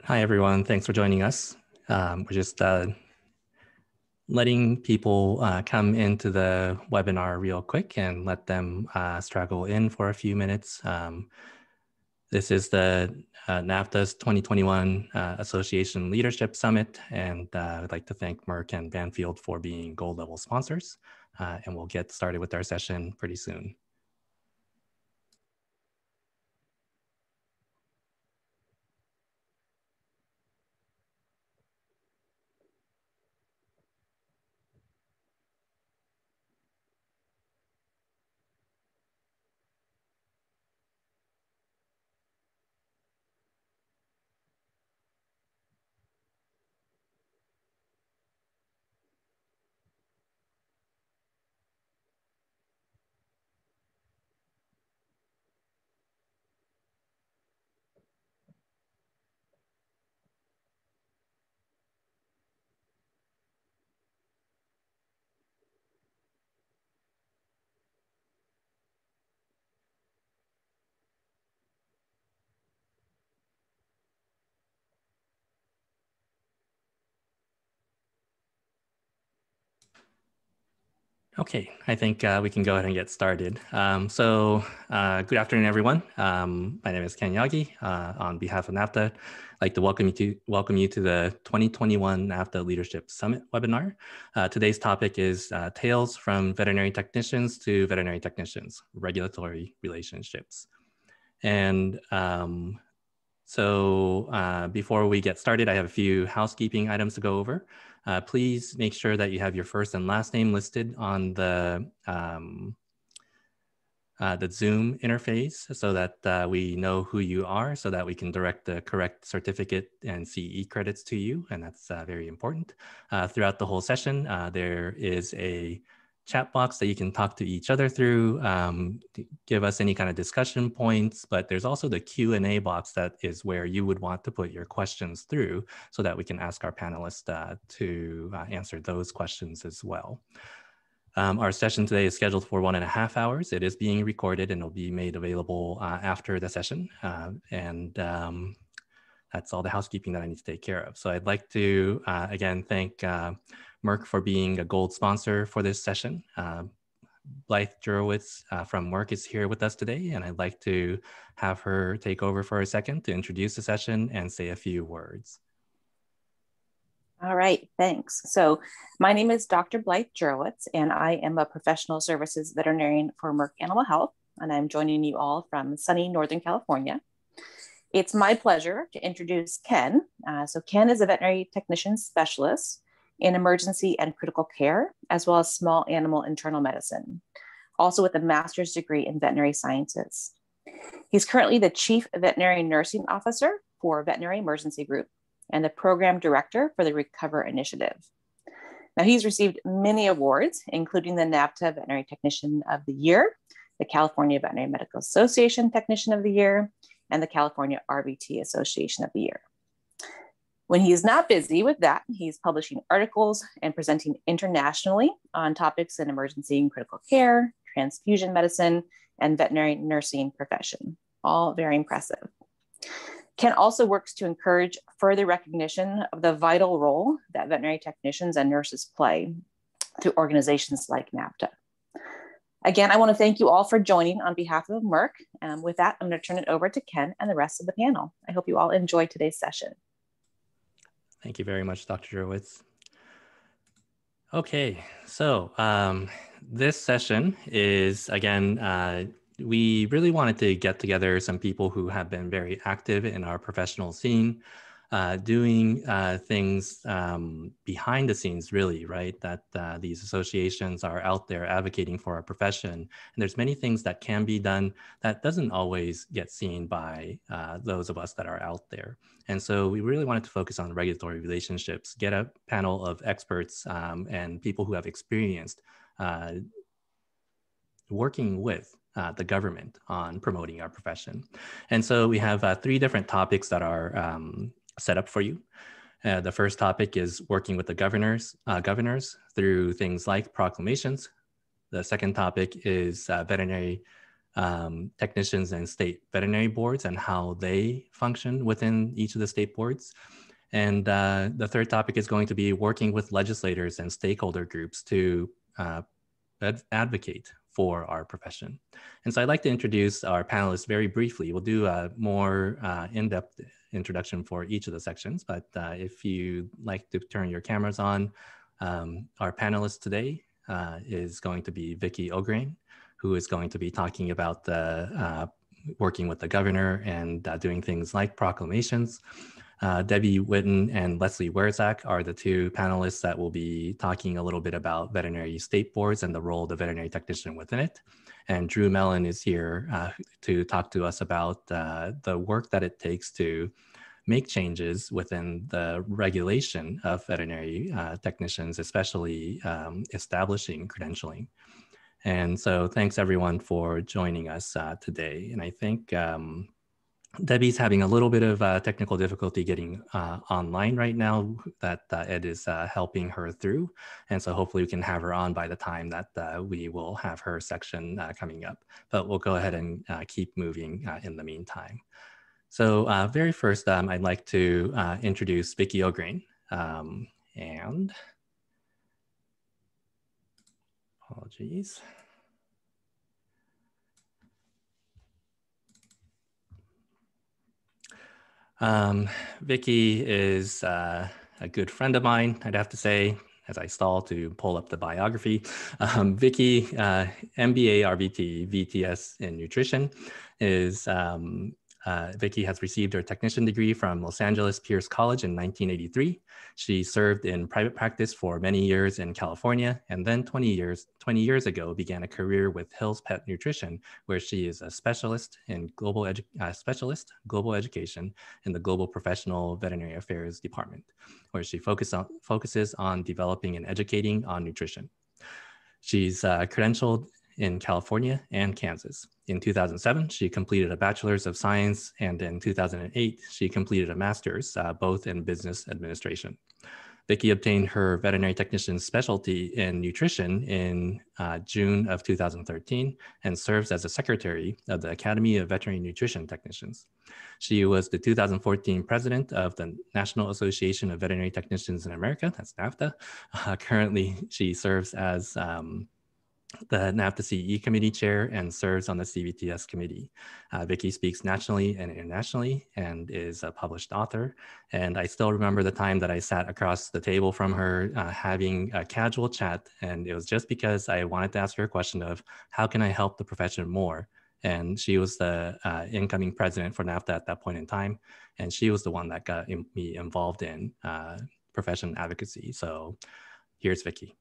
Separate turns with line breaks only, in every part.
Hi, everyone. Thanks for joining us. We're just letting people come into the webinar real quick and let them straggle in for a few minutes. This is the NAFTA's 2021 Association Leadership Summit, and I'd like to thank Merck and Banfield for being gold level sponsors, and we'll get started with our session pretty soon. Okay, I think we can go ahead and get started. Good afternoon, everyone. My name is Ken Yagi. On behalf of NAFTA, I'd like to welcome you to the 2021 NAFTA Leadership Summit webinar. Today's topic is Tales from Veterinary Technicians to Veterinary Technicians, Regulatory Relationships. And before we get started, I have a few housekeeping items to go over. Please make sure that you have your first and last name listed on the Zoom interface so that we know who you are, so that we can direct the correct certificate and CE credits to you, and that's very important. Throughout the whole session, there is a chat box that you can talk to each other through, to give us any kind of discussion points, but there's also the Q&A box that is where you would want to put your questions through so that we can ask our panelists to answer those questions as well. Our session today is scheduled for 1.5 hours. It is being recorded and will be made available after the session. That's all the housekeeping that I need to take care of. So I'd like to, again, thank Merck for being a gold sponsor for this session. Blythe Jurowitz from Merck is here with us today, and I'd like to have her take over for a second to introduce the session and say a few words.
All right, thanks. So my name is Dr. Blythe Jurowitz, and I am a professional services veterinarian for Merck Animal Health, and I'm joining you all from sunny Northern California. It's my pleasure to introduce Ken. So Ken is a veterinary technician specialist in emergency and critical care, as well as small animal internal medicine, also with a master's degree in veterinary sciences. He's currently the Chief Veterinary Nursing Officer for Veterinary Emergency Group and the Program Director for the Recover Initiative. Now, he's received many awards, including the NAFTA Veterinary Technician of the Year, the California Veterinary Medical Association Technician of the Year, and the California RVT Association of the Year. When he is not busy with that, he's publishing articles and presenting internationally on topics in emergency and critical care, transfusion medicine, and veterinary nursing profession. All very impressive. Ken also works to encourage further recognition of the vital role that veterinary technicians and nurses play through organizations like NAFTA. Again, I want to thank you all for joining on behalf of Merck. With that, I'm going to turn it over to Ken and the rest of the panel. I hope you all enjoyed today's session.
Thank you very much, Dr. Jurowitz. Okay, so this session is, again, we really wanted to get together some people who have been very active in our professional scene, doing things behind the scenes, really, right? That these associations are out there advocating for our profession. And there's many things that can be done that doesn't always get seen by those of us that are out there. And so we really wanted to focus on regulatory relationships, get a panel of experts and people who have experienced working with the government on promoting our profession. And so we have 3 different topics that are set up for you. The first topic is working with the governors through things like proclamations. The second topic is veterinary technicians and state veterinary boards and how they function within each of the state boards. And the third topic is going to be working with legislators and stakeholder groups to advocate for our profession. And so I'd like to introduce our panelists very briefly. We'll do a more in-depth introduction for each of the sections, but if you'd like to turn your cameras on, our panelist today is going to be Vicky Ograin, who is going to be talking about working with the governor and doing things like proclamations. Debbie Whitten and Leslie Wereszczak are the two panelists that will be talking a little bit about veterinary state boards and the role of the veterinary technician within it. And Dru Melon is here to talk to us about the work that it takes to make changes within the regulation of veterinary technicians, especially establishing credentialing. And so thanks everyone for joining us today. And I think Debbie's having a little bit of technical difficulty getting online right now that Ed is helping her through. And so hopefully we can have her on by the time that we will have her section coming up. But we'll go ahead and keep moving in the meantime. So very first, I'd like to introduce Vicky Ograin. And apologies. Vicky is a good friend of mine, I'd have to say, as I stall to pull up the biography. Vicky, MBA, RVT, VTS in nutrition, is Vicky has received her technician degree from Los Angeles Pierce College in 1983. She served in private practice for many years in California, and then 20 years ago began a career with Hill's Pet Nutrition, where she is a specialist in global education in the Global Professional Veterinary Affairs Department, where she focuses on developing and educating on nutrition. She's credentialed in California and Kansas. In 2007, she completed a Bachelor's of Science, and in 2008, she completed a Master's, both in Business Administration. Vicky obtained her veterinary technician specialty in nutrition in June of 2013 and serves as a secretary of the Academy of Veterinary Nutrition Technicians. She was the 2014 president of the National Association of Veterinary Technicians in America, that's NAVTA. Currently, she serves as the NAVTA CE committee chair and serves on the CVTS committee. Vicky speaks nationally and internationally and is a published author. And I still remember the time that I sat across the table from her having a casual chat. And it was just because I wanted to ask her a question of how can I help the profession more? And she was the incoming president for NAVTA at that point in time. And she was the one that got me involved in profession advocacy. So here's Vicky.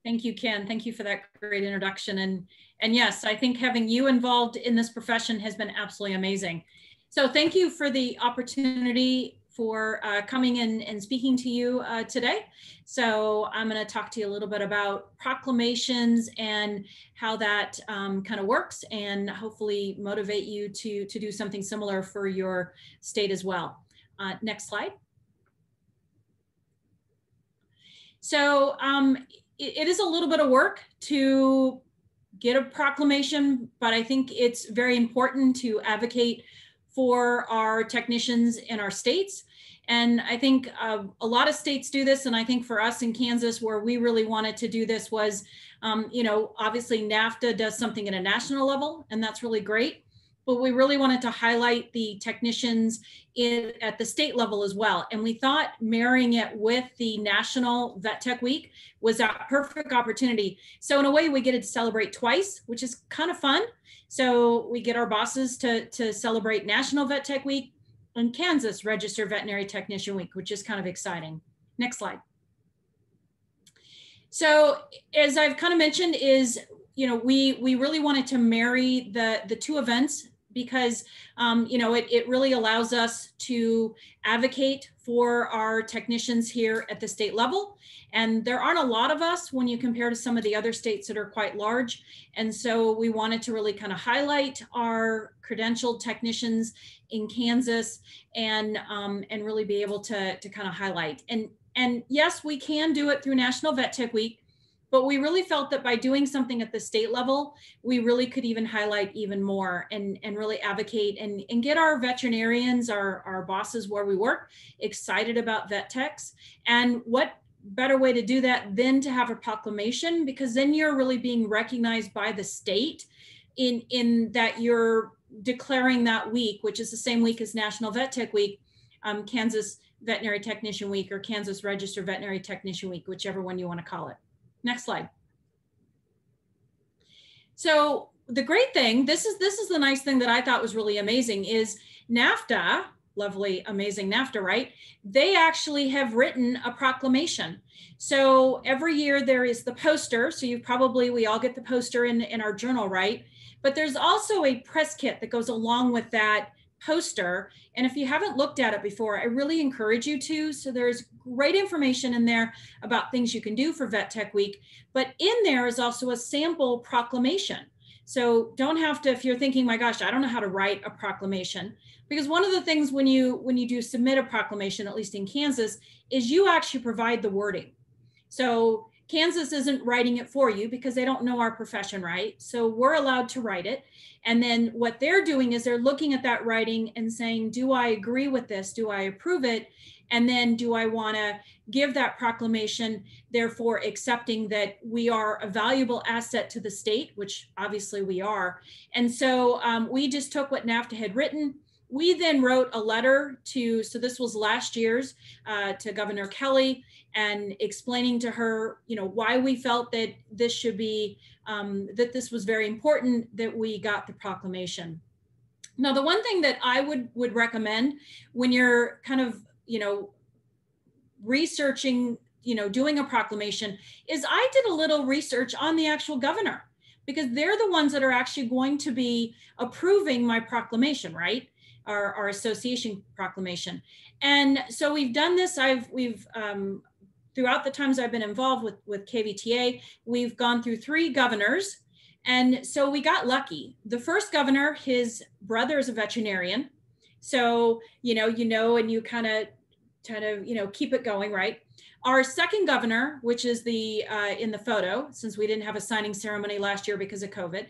Thank you, Ken. Thank you for that great introduction. And yes, I think having you involved in this profession has been absolutely amazing. So thank you for the opportunity for coming in and speaking to you today. So I'm going to talk to you a little bit about proclamations and how that kind of works, and hopefully motivate you to do something similar for your state as well. Next slide. So it is a little bit of work to get a proclamation, but I think it's very important to advocate for our technicians in our states. And I think a lot of states do this. And I think for us in Kansas, where we really wanted to do this was, you know, obviously NAVTA does something at a national level, and that's really great. But we really wanted to highlight the technicians at the state level as well. And we thought marrying it with the National Vet Tech Week was a perfect opportunity. So in a way, we get to celebrate twice, which is kind of fun. So we get our bosses to celebrate National Vet Tech Week and Kansas Registered Veterinary Technician Week, which is kind of exciting. Next slide. So as I've kind of mentioned is, you know, we really wanted to marry the two events because, you know, it really allows us to advocate for our technicians here at the state level. And there aren't a lot of us when you compare to some of the other states that are quite large. And so we wanted to really kind of highlight our credentialed technicians in Kansas and really be able to kind of highlight. And yes, we can do it through National Vet Tech Week, But we really felt that by doing something at the state level, we really could even highlight even more and really advocate and get our veterinarians, our bosses where we work, excited about vet techs. And what better way to do that than to have a proclamation, because then you're really being recognized by the state in that you're declaring that week, which is the same week as National Vet Tech Week, Kansas Veterinary Technician Week, or Kansas Registered Veterinary Technician Week, whichever one you want to call it. Next slide. So the great thing, this is the nice thing that I thought was really amazing, is NAFTA, lovely, amazing NAFTA, right? They actually have written a proclamation. So every year there is the poster. So we all get the poster in our journal, right? But there's also a press kit that goes along with that poster. And if you haven't looked at it before, I really encourage you to. So there's great information in there about things you can do for Vet Tech Week, but in there is also a sample proclamation. So don't have to, if you're thinking, my gosh, I don't know how to write a proclamation, because one of the things when you do submit a proclamation, at least in Kansas, is you actually provide the wording. So Kansas isn't writing it for you because they don't know our profession, right? So we're allowed to write it. And then what they're doing is they're looking at that writing and saying, do I agree with this? Do I approve it? And then do I want to give that proclamation, therefore accepting that we are a valuable asset to the state, which obviously we are. And so we just took what NAFTA had written. We then wrote a letter to, so this was last year's, to Governor Kelly, and explaining to her, why we felt that this should be, that this was very important that we got the proclamation. Now, the one thing that I would recommend when you're kind of, researching, doing a proclamation, is I did a little research on the actual governor, because they're the ones that are actually going to be approving my proclamation, right? Our association proclamation. And so we've done this. We've throughout the times I've been involved with KVTA, we've gone through 3 governors. And so we got lucky. The first governor, his brother is a veterinarian. So, and you kind of, keep it going, right? Our second governor, which is the in the photo, since we didn't have a signing ceremony last year because of COVID,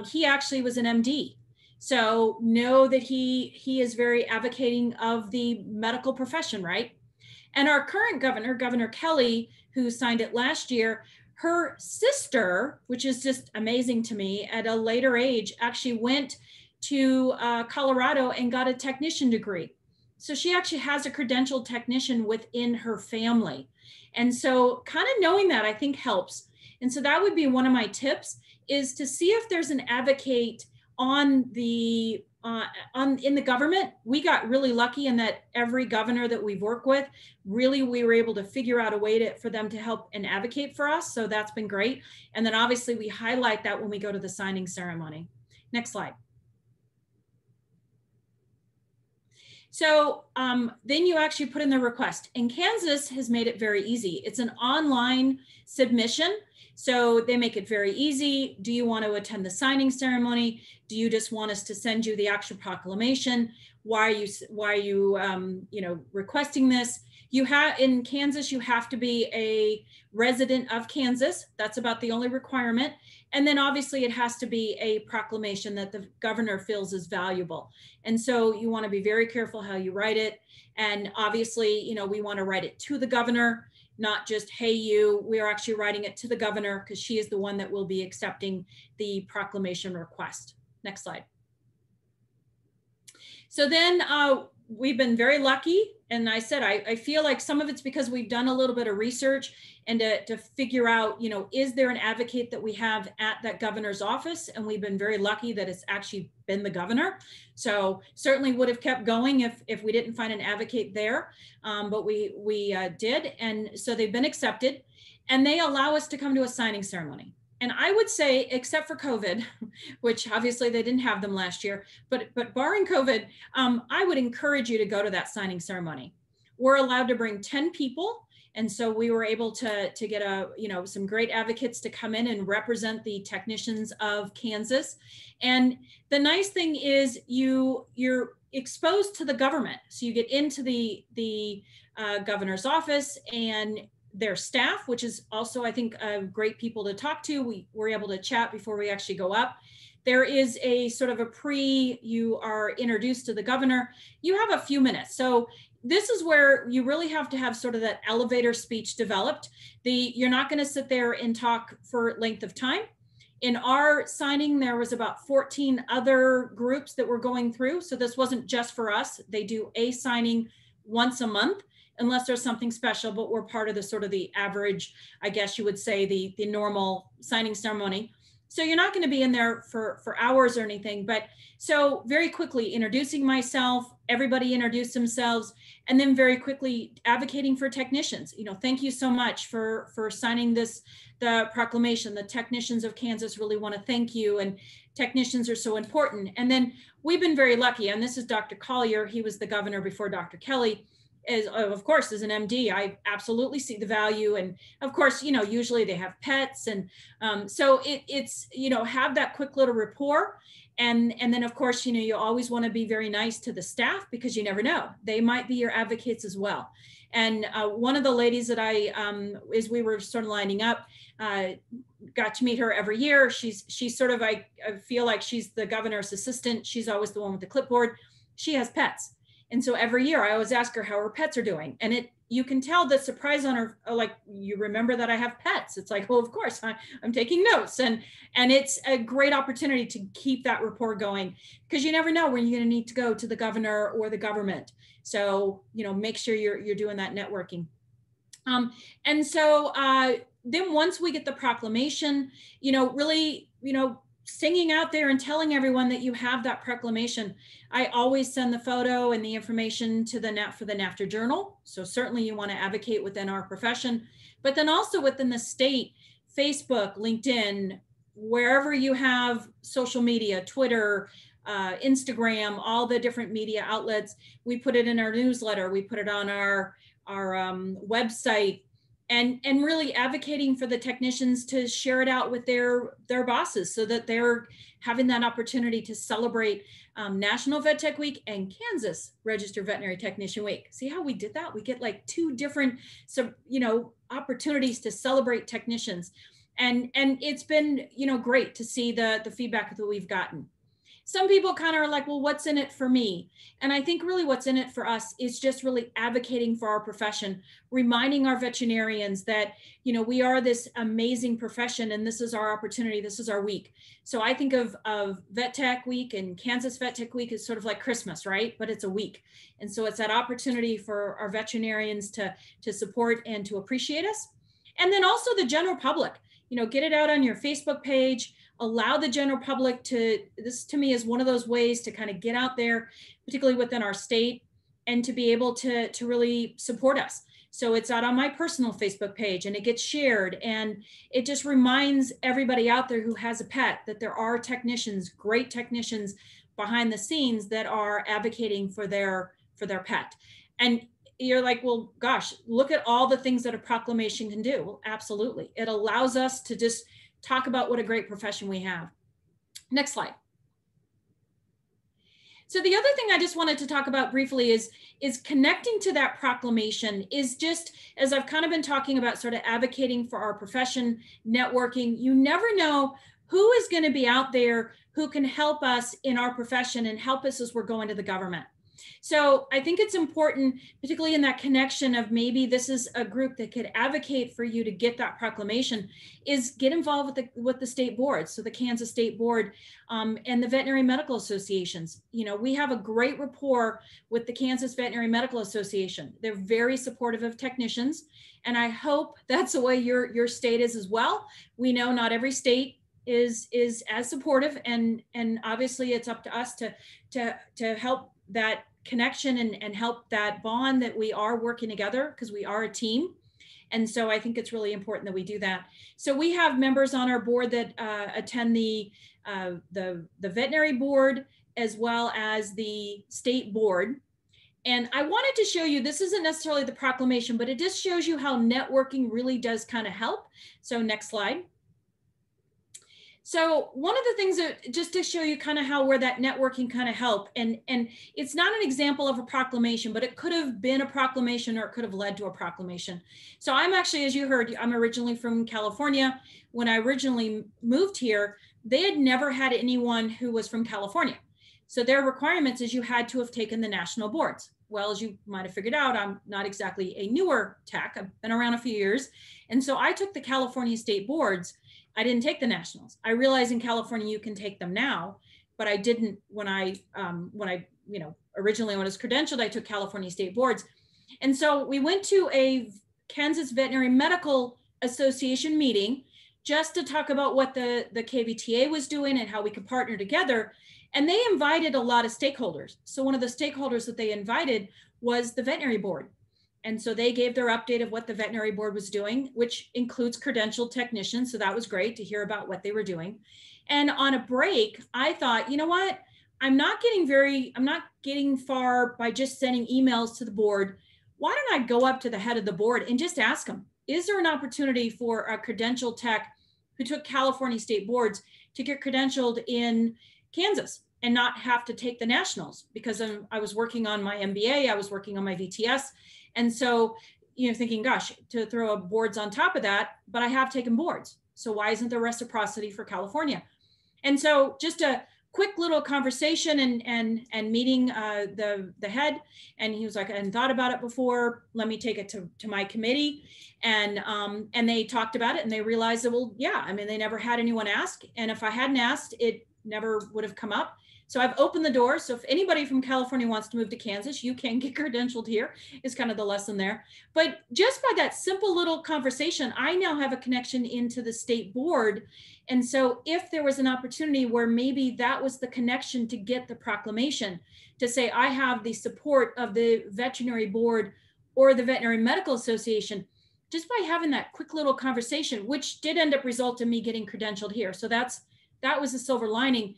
he actually was an MD. So know that he is very advocating of the medical profession, right? And our current governor, Governor Kelly, who signed it last year, her sister, which is just amazing to me, at a later age, actually went to Colorado and got a technician degree. So she actually has a credentialed technician within her family. And so kind of knowing that, I think, helps. And so that would be one of my tips, is to see if there's an advocate on the in the government. We got really lucky in that every governor that we've worked with, really we were able to figure out a way for them to help and advocate for us. So that's been great. And then obviously we highlight that when we go to the signing ceremony. Next slide. So then you actually put in the request, and Kansas has made it very easy. It's an online submission. So they make it very easy. Do you want to attend the signing ceremony? Do you just want us to send you the actual proclamation? Why are you requesting this? You have, in Kansas, you have to be a resident of Kansas. That's about the only requirement. And then obviously it has to be a proclamation that the governor feels is valuable. And so you want to be very careful how you write it. And obviously, we want to write it to the governor, not just, hey, you. We are actually writing it to the governor, because she is the one that will be accepting the proclamation request. Next slide. So then we've been very lucky. And I said, I feel like some of it's because we've done a little bit of research and to figure out, is there an advocate that we have at that governor's office? And we've been very lucky that it's actually been the governor. So certainly would have kept going if we didn't find an advocate there, but we did. And so they've been accepted, and they allow us to come to a signing ceremony. And I would say, except for COVID, which obviously they didn't have them last year, but barring COVID, I would encourage you to go to that signing ceremony. We're allowed to bring 10 people. And so we were able to get some great advocates to come in and represent the technicians of Kansas. And the nice thing is you're exposed to the government. So you get into the governor's office, and their staff, which is also, I think, great people to talk to. We were able to chat before we actually go up. There is a sort of you are introduced to the governor. You have a few minutes. So this is where you really have to have sort of that elevator speech developed. You're not going to sit there and talk for length of time. In our signing, there was about 14 other groups that were going through. So this wasn't just for us. They do a signing once a month, unless there's something special, but we're part of the sort of the average, I guess you would say, the normal signing ceremony. So you're not going to be in there for hours or anything, but so very quickly introducing myself, everybody introduced themselves, and then very quickly advocating for technicians. You know, thank you so much for signing the proclamation. The technicians of Kansas really want to thank you, and technicians are so important. And then we've been very lucky, and this is Dr. Collier. He was the governor before Dr. Kelly. Of course, as an MD, I absolutely see the value. And of course, you know, usually they have pets. And so it's, you know, have that quick little rapport. And then of course, you know, you always want to be very nice to the staff, because you never know, they might be your advocates as well. And one of the ladies that as we were sort of lining up, got to meet her every year. She's sort of, I feel like she's the governor's assistant. She's always the one with the clipboard. She has pets. And so every year I always ask her how her pets are doing. And you can tell the surprise on her, like, you remember that I have pets. It's like, well, of course, I'm taking notes. And it's a great opportunity to keep that rapport going, because you never know when you're going to need to go to the governor or the government. So, you know, make sure you're doing that networking. And so then once we get the proclamation, you know, really, you know, singing out there and telling everyone that you have that proclamation. I always send the photo and the information to for the NAFTA Journal. So certainly you want to advocate within our profession, but then also within the state, Facebook, LinkedIn, wherever you have social media, Twitter, Instagram, all the different media outlets. We put it in our newsletter. We put it on our website. And really advocating for the technicians to share it out with their bosses, so that they're having that opportunity to celebrate National Vet Tech Week and Kansas Registered Veterinary Technician Week. See how we did that? We get like two different, you know, opportunities to celebrate technicians. And it's been, you know, great to see the feedback that we've gotten. Some people kind of are like, well, what's in it for me? And I think really what's in it for us is just really advocating for our profession, reminding our veterinarians that, you know, we are this amazing profession and this is our opportunity, this is our week. So I think of Vet Tech Week and Kansas Vet Tech Week is sort of like Christmas, right? But it's a week. And so it's that opportunity for our veterinarians to support and to appreciate us. And then also the general public, you know, get it out on your Facebook page, allow the general public this to me is one of those ways to kind of get out there, particularly within our state, and to be able to really support us. So it's out on my personal Facebook page and it gets shared, and it just reminds everybody out there who has a pet that there are technicians, great technicians behind the scenes that are advocating for their pet. And you're like, well, gosh, look at all the things that a proclamation can do. Well, absolutely. It allows us to just talk about what a great profession we have. Next slide. So the other thing I just wanted to talk about briefly is connecting to that proclamation is just, as I've kind of been talking about, sort of advocating for our profession, networking. You never know who is going to be out there who can help us in our profession and help us as we're going to the government. So I think it's important, particularly in that connection of maybe this is a group that could advocate for you to get that proclamation, is get involved with the state boards. So the Kansas State Board and the Veterinary Medical Associations. You know, we have a great rapport with the Kansas Veterinary Medical Association. They're very supportive of technicians. And I hope that's the way your state is as well. We know not every state is as supportive, and obviously it's up to us to help that connection and help that bond that we are working together, because we are a team. And so I think it's really important that we do that. So we have members on our board that attend the veterinary board as well as the state board. And I wanted to show you, this isn't necessarily the proclamation, but it just shows you how networking really does kind of help. So next slide. So one of the things that, just to show you kind of how where that networking kind of help, and it's not an example of a proclamation, but it could have been a proclamation or it could have led to a proclamation. So I'm actually, as you heard, I'm originally from California. When I originally moved here, they had never had anyone who was from California. So their requirements is you had to have taken the national boards. Well, as you might have figured out, I'm not exactly a newer tech. I've been around a few years. And so I took the California state boards. I didn't take the nationals. I realize in California you can take them now, but I didn't when I originally when I was credentialed, I took California state boards. And so we went to a Kansas Veterinary Medical Association meeting just to talk about what the KVTA was doing and how we could partner together. And they invited a lot of stakeholders. So one of the stakeholders that they invited was the veterinary board. And so they gave their update of what the veterinary board was doing, which includes credentialed technicians. So that was great to hear about what they were doing. And on a break, I thought, you know what? I'm not getting far by just sending emails to the board. Why don't I go up to the head of the board and just ask them, is there an opportunity for a credentialed tech who took California state boards to get credentialed in Kansas and not have to take the nationals? Because I was working on my MBA, I was working on my VTS. And so, thinking, gosh, to throw boards on top of that, but I have taken boards. So why isn't there reciprocity for California? And so just a quick little conversation and meeting the head. And he was like, I hadn't thought about it before. Let me take it to my committee. And they talked about it and they realized that, well, yeah, I mean, they never had anyone ask. And if I hadn't asked, it never would have come up. So I've opened the door. So if anybody from California wants to move to Kansas, you can get credentialed here, is kind of the lesson there. But just by that simple little conversation, I now have a connection into the state board. And so if there was an opportunity where maybe that was the connection to get the proclamation, to say, I have the support of the veterinary board or the Veterinary Medical Association, just by having that quick little conversation, which did end up result in me getting credentialed here. So that was a silver lining.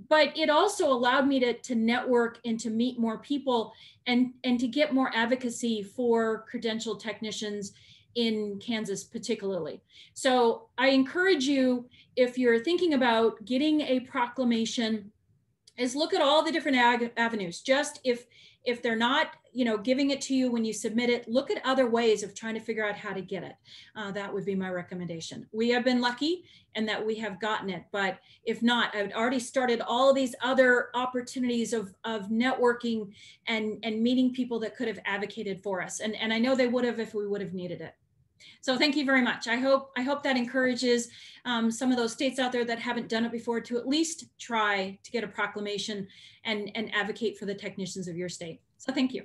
But it also allowed me to network and to meet more people and to get more advocacy for credentialed technicians in Kansas particularly. So I encourage you, if you're thinking about getting a proclamation, is look at all the different avenues. Just if they're not, giving it to you when you submit it, look at other ways of trying to figure out how to get it. That would be my recommendation. We have been lucky in that we have gotten it, but if not, I've already started all of these other opportunities of networking and meeting people that could have advocated for us. And I know they would have if we would have needed it. So thank you very much. I hope that encourages some of those states out there that haven't done it before to at least try to get a proclamation and advocate for the technicians of your state. So thank you.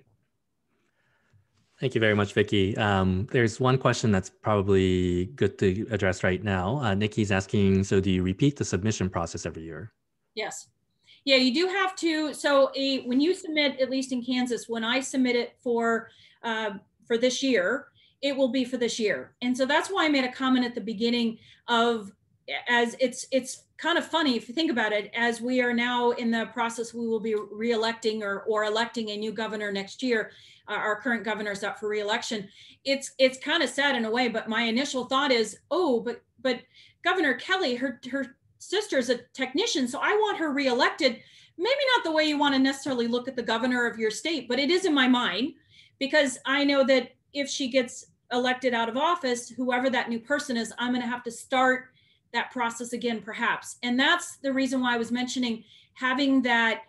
Thank you very much, Vicky. There's one question that's probably good to address right now. Nikki's asking, so do you repeat the submission process every year?
Yes. Yeah, you do have to. So when you submit, at least in Kansas, when I submit it for this year, it will be for this year. And so that's why I made a comment at the beginning of, as it's kind of funny if you think about it, as we are now in the process, we will be re-electing or electing a new governor next year. Our current governor is up for re-election. It's kind of sad in a way, but my initial thought is, oh, but Governor Kelly, her sister's a technician, so I want her re-elected. Maybe not the way you want to necessarily look at the governor of your state, but it is in my mind, because I know that if she gets elected out of office, whoever that new person is, I'm going to have to start that process again, perhaps. And that's the reason why I was mentioning having that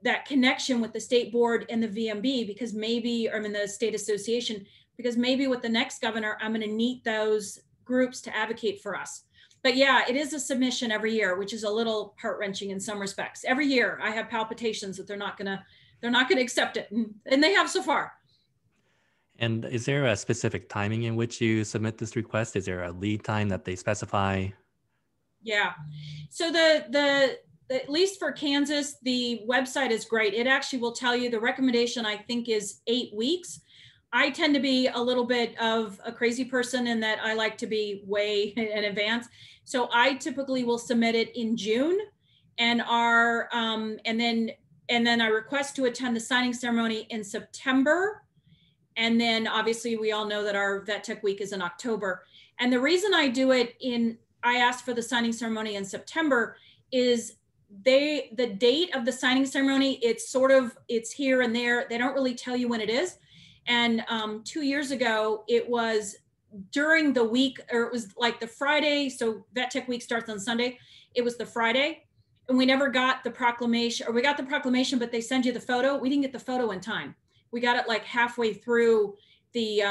that connection with the state board and the VMB, because maybe, or in the state association, because maybe with the next governor, I'm going to need those groups to advocate for us. But yeah, it is a submission every year, which is a little heart-wrenching in some respects. Every year I have palpitations that they're not going to accept it. And they have so far.
And is there a specific timing in which you submit this request? Is there a lead time that they specify?
Yeah. So at least for Kansas, the website is great. It actually will tell you the recommendation, I think, is 8 weeks. I tend to be a little bit of a crazy person in that I like to be way in advance. So I typically will submit it in June, and then I request to attend the signing ceremony in September. And then obviously we all know that our Vet Tech Week is in October. And the reason I do it in I asked for the signing ceremony in September is the date of the signing ceremony, it's here and there. They don't really tell you when it is. And 2 years ago, it was during the week, or it was like the Friday. So Vet Tech Week starts on Sunday. It was the Friday, and we never got the proclamation, or we got the proclamation, but they send you the photo. We didn't get the photo in time. We got it like halfway through the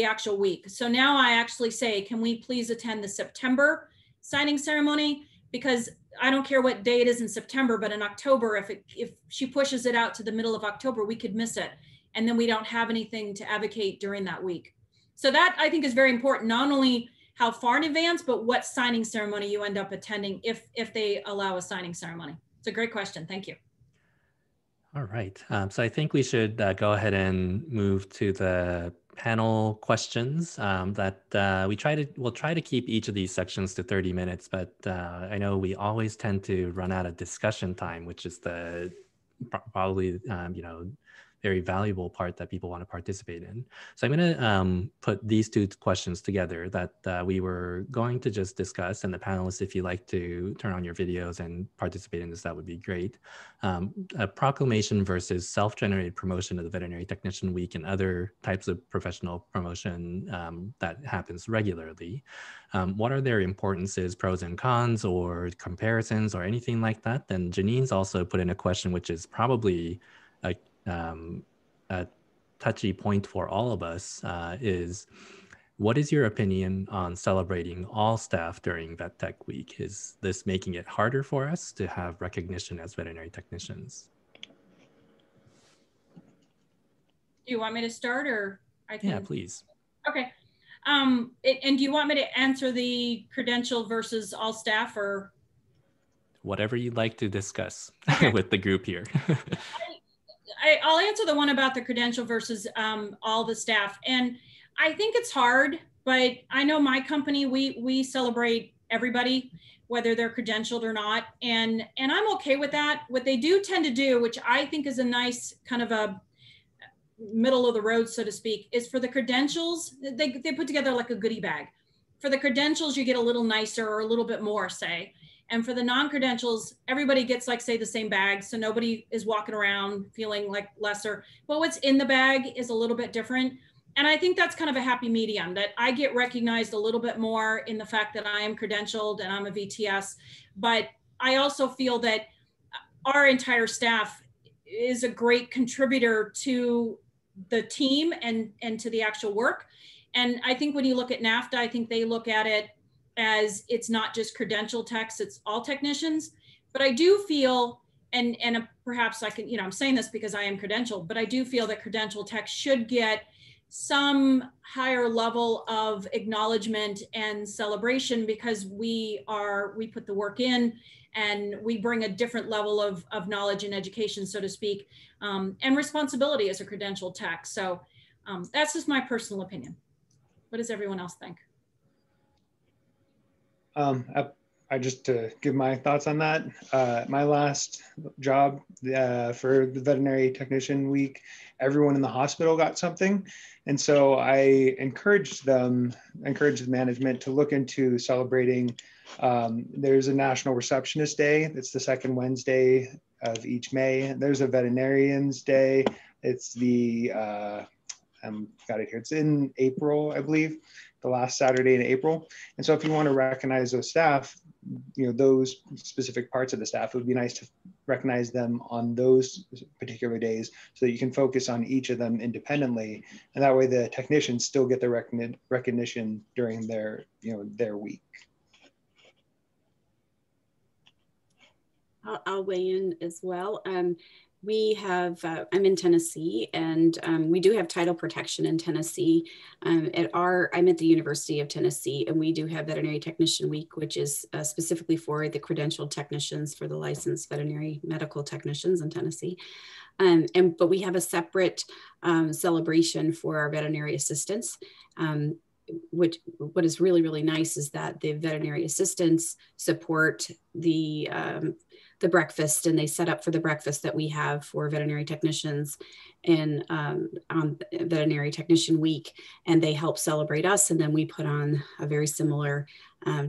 actual week. So now I actually say, can we please attend the September signing ceremony? Because I don't care what day it is in September, but in October, if she pushes it out to the middle of October, we could miss it. And then we don't have anything to advocate during that week. So that I think is very important, not only how far in advance, but what signing ceremony you end up attending if they allow a signing ceremony. It's a great question. Thank you.
All right. So I think we should go ahead and move to the panel questions we'll try to keep each of these sections to 30 minutes, but I know we always tend to run out of discussion time, which is the probably, very valuable part that people want to participate in. So I'm going to put these two questions together that we were going to just discuss. And the panelists, if you like to turn on your videos and participate in this, that would be great. A proclamation versus self-generated promotion of the Veterinary Technician Week and other types of professional promotion that happens regularly. What are their importances, pros and cons, or comparisons, or anything like that? Then Janine's also put in a question, which is probably a touchy point for all of us, is what is your opinion on celebrating all staff during Vet Tech Week? Is this making it harder for us to have recognition as veterinary technicians?
Do you want me to start, or I can?
Yeah, please.
Okay. And do you want me to answer the credential versus all staff, or?
Whatever you'd like to discuss
okay.
with the group here.
I'll answer the one about the credential versus all the staff. And I think it's hard, but I know my company, we celebrate everybody, whether they're credentialed or not. And I'm okay with that. What they do tend to do, which I think is a nice kind of a middle of the road, so to speak, is for the credentials, they put together like a goodie bag. For the credentials, you get a little nicer or a little bit more, say. And for the non-credentials, everybody gets, like, say, the same bag. So nobody is walking around feeling like lesser. But what's in the bag is a little bit different. And I think that's kind of a happy medium, that I get recognized a little bit more in the fact that I am credentialed and I'm a VTS. But I also feel that our entire staff is a great contributor to the team and to the actual work. And I think when you look at NAFTA, I think they look at it as it's not just credential techs, it's all technicians. But I do feel, and perhaps I can, I'm saying this because I am credentialed, but I do feel that credential techs should get some higher level of acknowledgement and celebration, because we put the work in and we bring a different level of knowledge and education, so to speak, and responsibility as a credential tech. So that's just my personal opinion. What does everyone else think?
I just to give my thoughts on that. My last job for the Veterinary Technician Week, everyone in the hospital got something. And so I encouraged the management to look into celebrating. There's a National Receptionist Day. It's the second Wednesday of each May. There's a Veterinarians Day. It's the, got it here. It's in April, I believe, the last Saturday in April. And so if you want to recognize those staff, those specific parts of the staff, it would be nice to recognize them on those particular days so that you can focus on each of them independently. And that way the technicians still get the recognition during their week.
I'll weigh in as well. We have, I'm in Tennessee, and we do have title protection in Tennessee. I'm at the University of Tennessee, and we do have Veterinary Technician Week, which is specifically for the credentialed technicians, for the licensed veterinary medical technicians in Tennessee. But we have a separate celebration for our veterinary assistants. What is really, really nice is that the veterinary assistants support the the breakfast, and they set up for the breakfast that we have for veterinary technicians and on Veterinary Technician Week, and they help celebrate us. And then we put on a very similar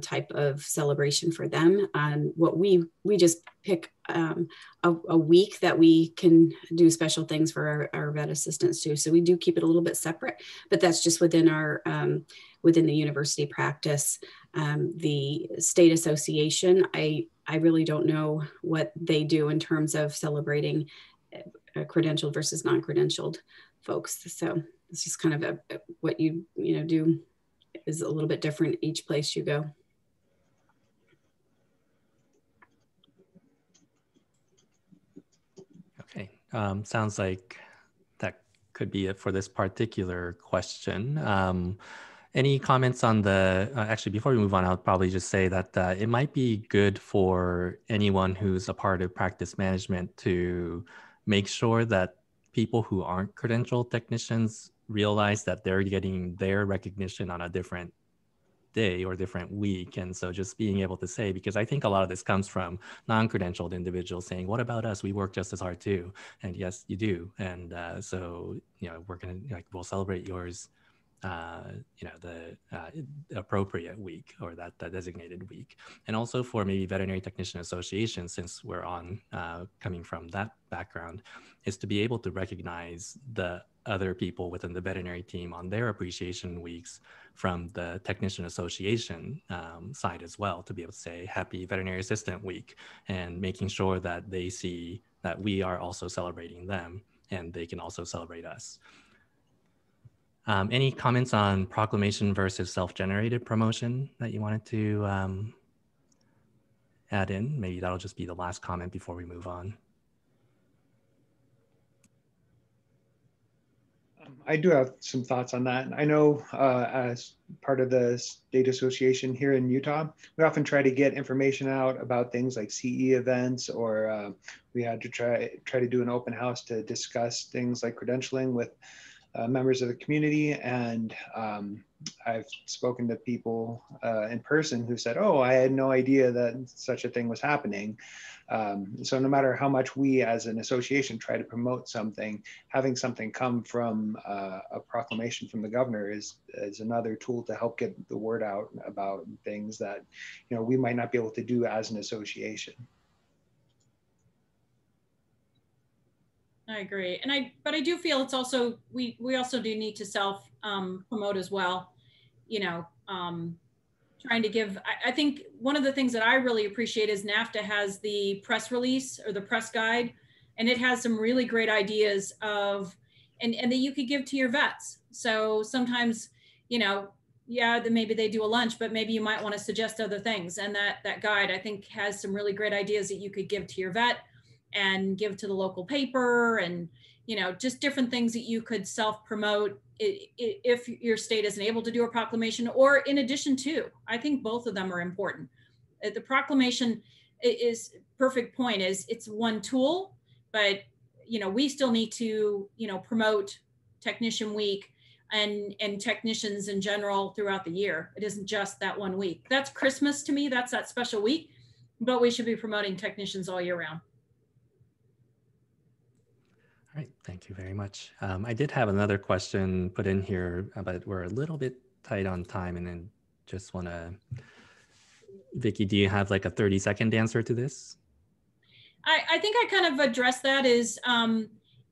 type of celebration for them. What we just pick a week that we can do special things for our vet assistants too. So we do keep it a little bit separate, but that's just within our within the university practice. The state association, I really don't know what they do in terms of celebrating credentialed versus non-credentialed folks. So it's just kind of what you do is a little bit different each place you go.
Okay, sounds like that could be it for this particular question. Any comments on the, actually, before we move on, I'll probably just say that it might be good for anyone who's a part of practice management to make sure that people who aren't credentialed technicians realize that they're getting their recognition on a different day or different week. And so just being able to say, because I think a lot of this comes from non-credentialed individuals saying, what about us? We work just as hard too. And yes, you do. And so, we're going to, we'll celebrate yours, the appropriate week or that designated week. And also for maybe Veterinary Technician Association, since we're on coming from that background, is to be able to recognize the other people within the veterinary team on their appreciation weeks from the Technician Association side as well, to be able to say Happy Veterinary Assistant Week, and making sure that they see that we are also celebrating them and they can also celebrate us. Any comments on proclamation versus self-generated promotion that you wanted to add in? Maybe that'll just be the last comment before we move on.
I do have some thoughts on that. I know as part of the state association here in Utah, we often try to get information out about things like CE events, or we had to try to do an open house to discuss things like credentialing with members of the community. And I've spoken to people in person who said, oh, I had no idea that such a thing was happening. So no matter how much we as an association try to promote something, having something come from a proclamation from the governor is another tool to help get the word out about things that we might not be able to do as an association.
I agree. But I do feel it's also, we also do need to self promote as well, trying to give, I think one of the things that I really appreciate is NAFTA has the press release or the press guide, and it has some really great ideas and that you could give to your vets. So sometimes, yeah, maybe they do a lunch, but maybe you might want to suggest other things. And that guide, I think, has some really great ideas that you could give to your vet and give to the local paper, and just different things that you could self-promote if your state isn't able to do a proclamation, or in addition to. I think both of them are important. The proclamation is perfect point, is it's one tool, but we still need to promote Technician Week and technicians in general throughout the year. It isn't just that one week. That's Christmas to me, that's that special week, but we should be promoting technicians all year round.
All right, thank you very much. I did have another question put in here, but we're a little bit tight on time, and then just want to, Vicky, do you have like a 30-second answer to this?
I think I kind of addressed that, is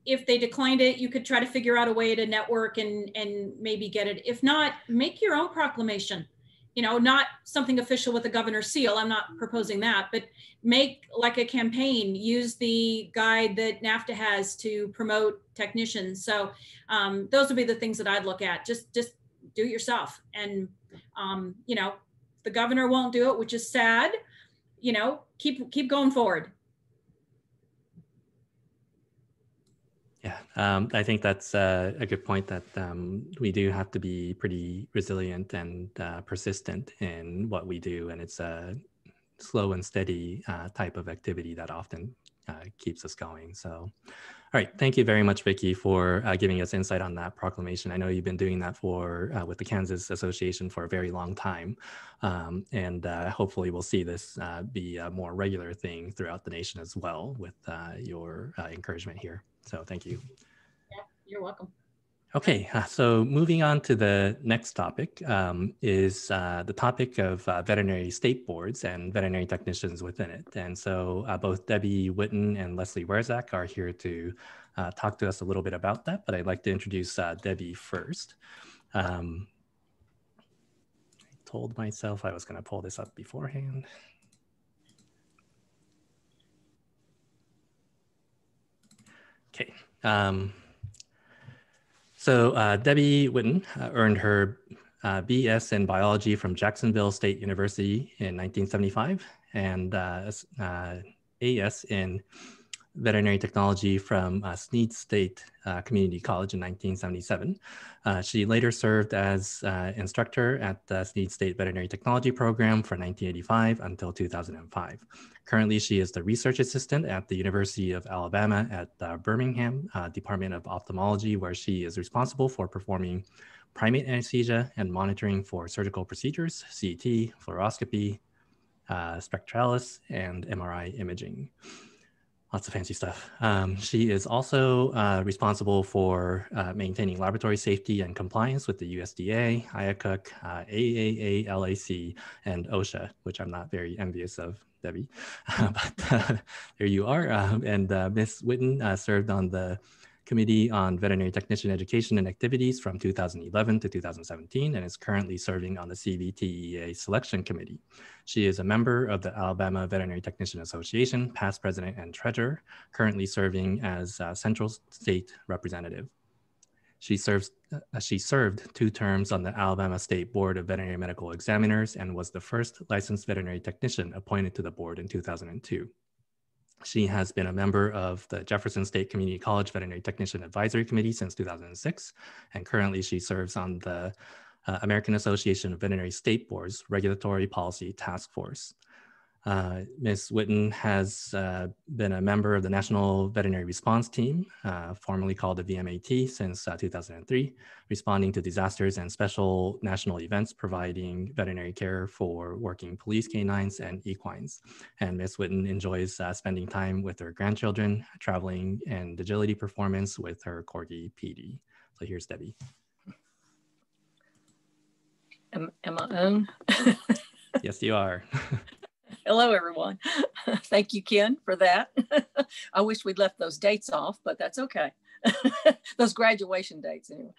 if they declined it, you could try to figure out a way to network and maybe get it. If not, make your own proclamation. Not something official with a governor's seal. I'm not proposing that, but make like a campaign, use the guide that NAFTA has to promote technicians. So those would be the things that I'd look at. Just do it yourself. And, the governor won't do it, which is sad, keep going forward.
Yeah, I think that's a good point, that we do have to be pretty resilient and persistent in what we do. And it's a slow and steady type of activity that often keeps us going. So, all right, thank you very much, Vicky, for giving us insight on that proclamation. I know you've been doing that for with the Kansas Association for a very long time, and hopefully we'll see this be a more regular thing throughout the nation as well with your encouragement here. So thank you.
Yeah, you're welcome.
Okay, so moving on to the next topic is the topic of veterinary state boards and veterinary technicians within it. And so both Debbie Whitten and Leslie Wereszczak are here to talk to us a little bit about that, but I'd like to introduce Debbie first. I told myself I was going to pull this up beforehand. Okay. So Debbie Whitten earned her BS in biology from Jacksonville State University in 1975 and AS in veterinary technology from Sneed State Community College in 1977. She later served as instructor at the Sneed State Veterinary Technology Program from 1985 until 2005. Currently, she is the research assistant at the University of Alabama at Birmingham Department of Ophthalmology, where she is responsible for performing primate anesthesia and monitoring for surgical procedures, CT, fluoroscopy, spectralis, and MRI imaging. Lots of fancy stuff. She is also responsible for maintaining laboratory safety and compliance with the USDA, IACUC, AAALAC, and OSHA, which I'm not very envious of, Debbie. But there you are. And Ms. Whitten served on the Committee on Veterinary Technician Education and Activities from 2011 to 2017 and is currently serving on the CVTEA Selection Committee. She is a member of the Alabama Veterinary Technician Association, past president and treasurer, currently serving as Central State Representative. She served 2 terms on the Alabama State Board of Veterinary Medical Examiners and was the first licensed veterinary technician appointed to the board in 2002. She has been a member of the Jefferson State Community College Veterinary Technician Advisory Committee since 2006, and currently she serves on the American Association of Veterinary State Boards Regulatory Policy Task Force. Ms. Whitten has been a member of the National Veterinary Response Team, formerly called the VMAT, since 2003, responding to disasters and special national events, providing veterinary care for working police canines and equines. And Ms. Whitten enjoys spending time with her grandchildren, traveling, and agility performance with her Corgi PD. So here's Debbie.
Am I on?
Yes, you are.
Hello, everyone. Thank you, Ken, for that. I wish we'd left those dates off, but that's okay. Those graduation dates, anyway.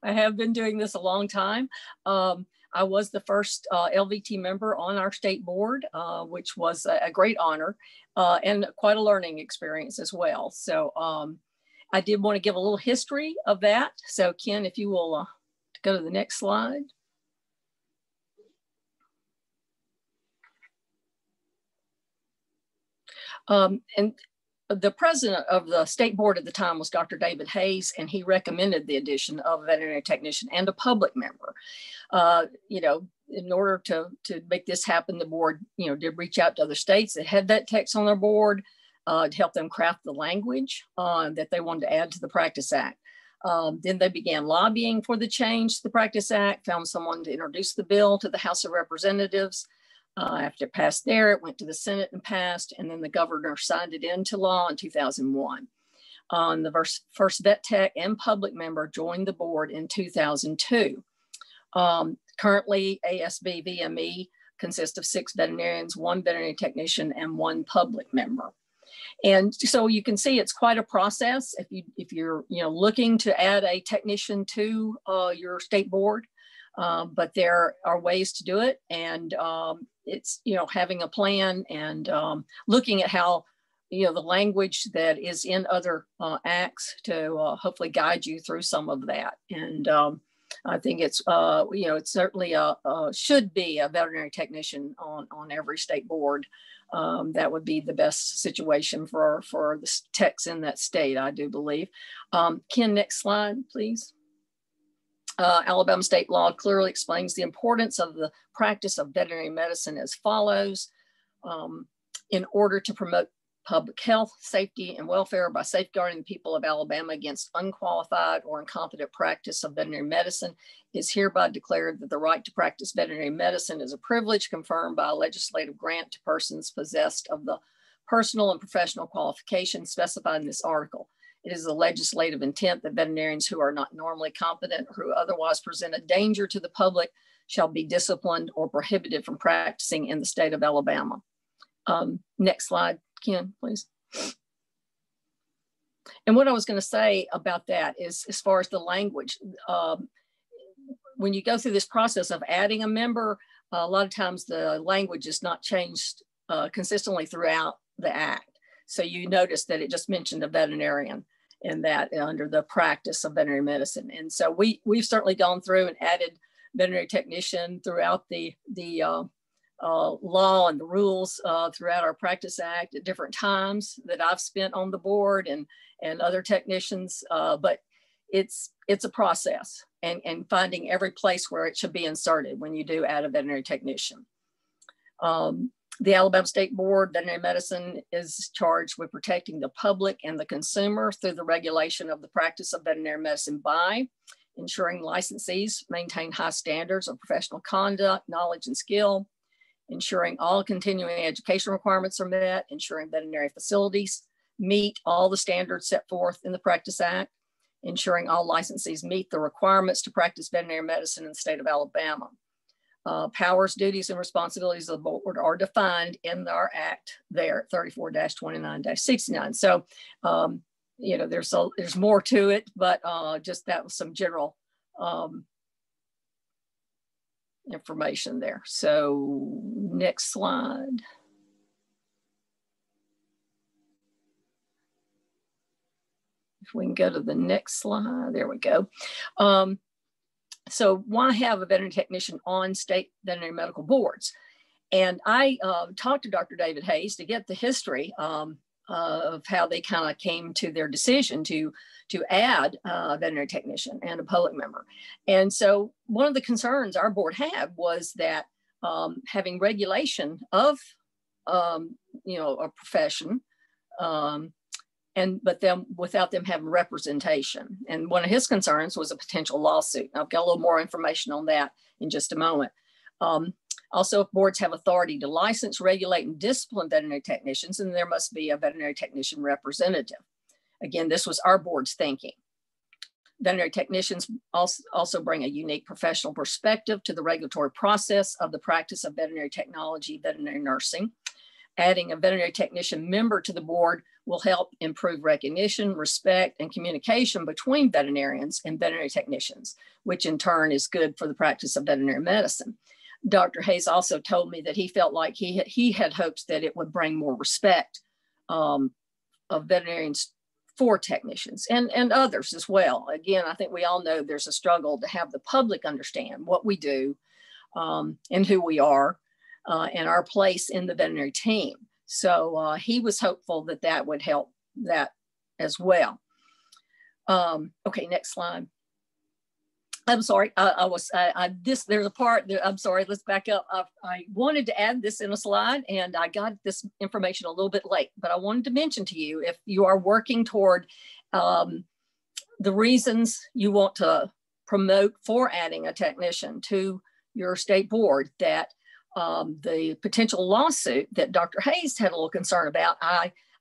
I have been doing this a long time. I was the first LVT member on our state board, which was a great honor and quite a learning experience as well. So I did want to give a little history of that. So Ken, if you will go to the next slide. And the president of the state board at the time was Dr. David Hayes, and he recommended the addition of a veterinary technician and a public member. You know, in order to make this happen, the board, you know, did reach out to other states that had vet techs on their board to help them craft the language that they wanted to add to the Practice Act. Then they began lobbying for the change to the Practice Act, found someone to introduce the bill to the House of Representatives. After it passed there, it went to the Senate and passed, and then the governor signed it into law in 2001. The first vet tech and public member joined the board in 2002. Currently, ASB VME consists of 6 veterinarians, 1 veterinary technician, and 1 public member. And so you can see it's quite a process if you're looking to add a technician to your state board. But there are ways to do it, and it's having a plan and looking at how the language that is in other acts to hopefully guide you through some of that. And I think it's it certainly should be a veterinary technician on every state board. That would be the best situation for the techs in that state, I do believe. Ken, next slide, please. Alabama state law clearly explains the importance of the practice of veterinary medicine as follows. In order to promote public health, safety, and welfare by safeguarding the people of Alabama against unqualified or incompetent practice of veterinary medicine, is hereby declared that the right to practice veterinary medicine is a privilege confirmed by a legislative grant to persons possessed of the personal and professional qualifications specified in this article. It is the legislative intent that veterinarians who are not normally competent or who otherwise present a danger to the public shall be disciplined or prohibited from practicing in the state of Alabama. Next slide, Ken, please. And what I was going to say about that is, as far as the language, when you go through this process of adding a member, a lot of times the language is not changed consistently throughout the act. So you notice that it just mentioned a veterinarian in that under the practice of veterinary medicine. And so we've certainly gone through and added veterinary technician throughout the law and the rules throughout our practice act at different times that I've spent on the board and other technicians, but it's a process and finding every place where it should be inserted when you do add a veterinary technician. The Alabama State Board Veterinary Medicine is charged with protecting the public and the consumer through the regulation of the practice of veterinary medicine by ensuring licensees maintain high standards of professional conduct, knowledge, and skill, ensuring all continuing education requirements are met, ensuring veterinary facilities meet all the standards set forth in the Practice Act, ensuring all licensees meet the requirements to practice veterinary medicine in the state of Alabama. Powers, duties, and responsibilities of the board are defined in our act there, 34-29-69. So, you know, there's more to it, but just that was some general information there. So next slide. If we can go to the next slide, there we go. So why have a veterinary technician on state veterinary medical boards? And I talked to Dr. David Hayes to get the history of how they kind of came to their decision to add a veterinary technician and a public member. And so one of the concerns our board had was that having regulation of, you know, a profession, but then without them having representation. And one of his concerns was a potential lawsuit. I've got a little more information on that in just a moment. Also, if boards have authority to license, regulate, and discipline veterinary technicians, then there must be a veterinary technician representative. Again, this was our board's thinking. Veterinary technicians also bring a unique professional perspective to the regulatory process of the practice of veterinary technology, veterinary nursing. Adding a veterinary technician member to the board will help improve recognition, respect, and communication between veterinarians and veterinary technicians, which in turn is good for the practice of veterinary medicine. Dr. Hayes also told me that he felt like he had hopes that it would bring more respect of veterinarians for technicians and others as well. Again, I think we all know there's a struggle to have the public understand what we do and who we are and our place in the veterinary team. So he was hopeful that that would help that as well. Okay, next slide. I'm sorry, there's a part that, I'm sorry, let's back up. I wanted to add this in a slide and I got this information a little bit late, but I wanted to mention to you, if you are working toward the reasons you want to promote for adding a technician to your state board, that the potential lawsuit that Dr. Hayes had a little concern about,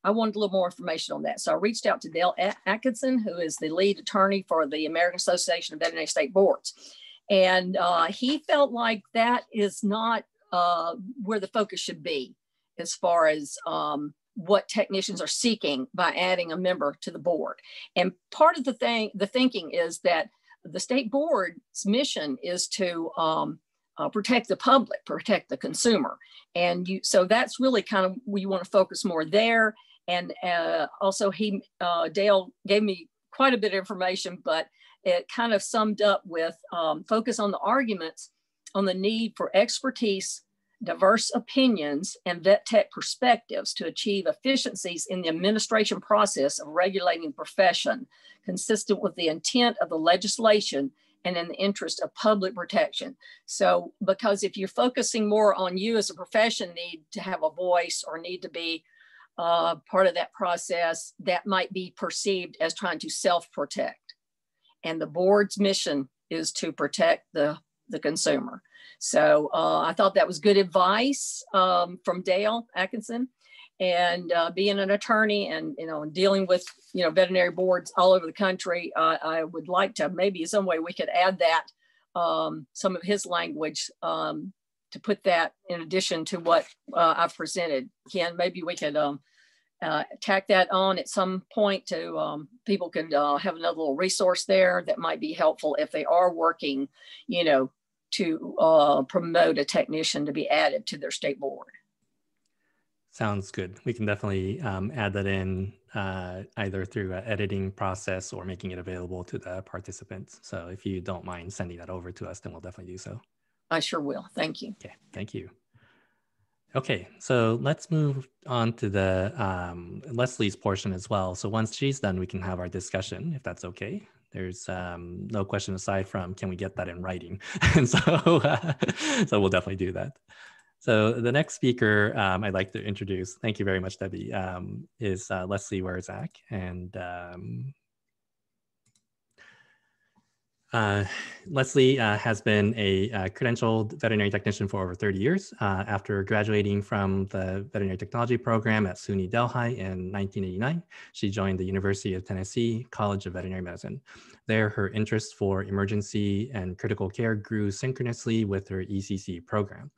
I wanted a little more information on that. So I reached out to Dale Atkinson, who is the lead attorney for the American Association of Veterinary State Boards. And he felt like that is not where the focus should be as far as what technicians are seeking by adding a member to the board. And part of the thinking is that the state board's mission is to protect the public, protect the consumer. And so that's really kind of, we want to focus more there. And also Dale gave me quite a bit of information, but it kind of summed up with focus on the arguments on the need for expertise, diverse opinions, and vet tech perspectives to achieve efficiencies in the administration process of regulating the profession, consistent with the intent of the legislation and in the interest of public protection. So, because if you're focusing more on you as a profession need to have a voice or need to be part of that process that might be perceived as trying to self-protect. And the board's mission is to protect the consumer. So I thought that was good advice from Dale Atkinson. And being an attorney and, dealing with, veterinary boards all over the country, I would like to maybe in some way we could add that, some of his language to put that in addition to what I've presented. Ken, maybe we could tack that on at some point to people could have another little resource there that might be helpful if they are working, to promote a technician to be added to their state board.
Sounds good. We can definitely add that in either through an editing process or making it available to the participants. So if you don't mind sending that over to us, then we'll definitely do so.
I sure will. Thank you.
Okay, thank you. Okay, so let's move on to the Leslie's portion as well. So once she's done, we can have our discussion, if that's okay. There's no question aside from, can we get that in writing? And so, so we'll definitely do that. So the next speaker I'd like to introduce, thank you very much, Debbie, is Leslie Wereszczak. And Leslie has been a credentialed veterinary technician for over 30 years. After graduating from the veterinary technology program at SUNY Delhi in 1989, she joined the University of Tennessee College of Veterinary Medicine. There, her interest for emergency and critical care grew synchronously with her ECC program.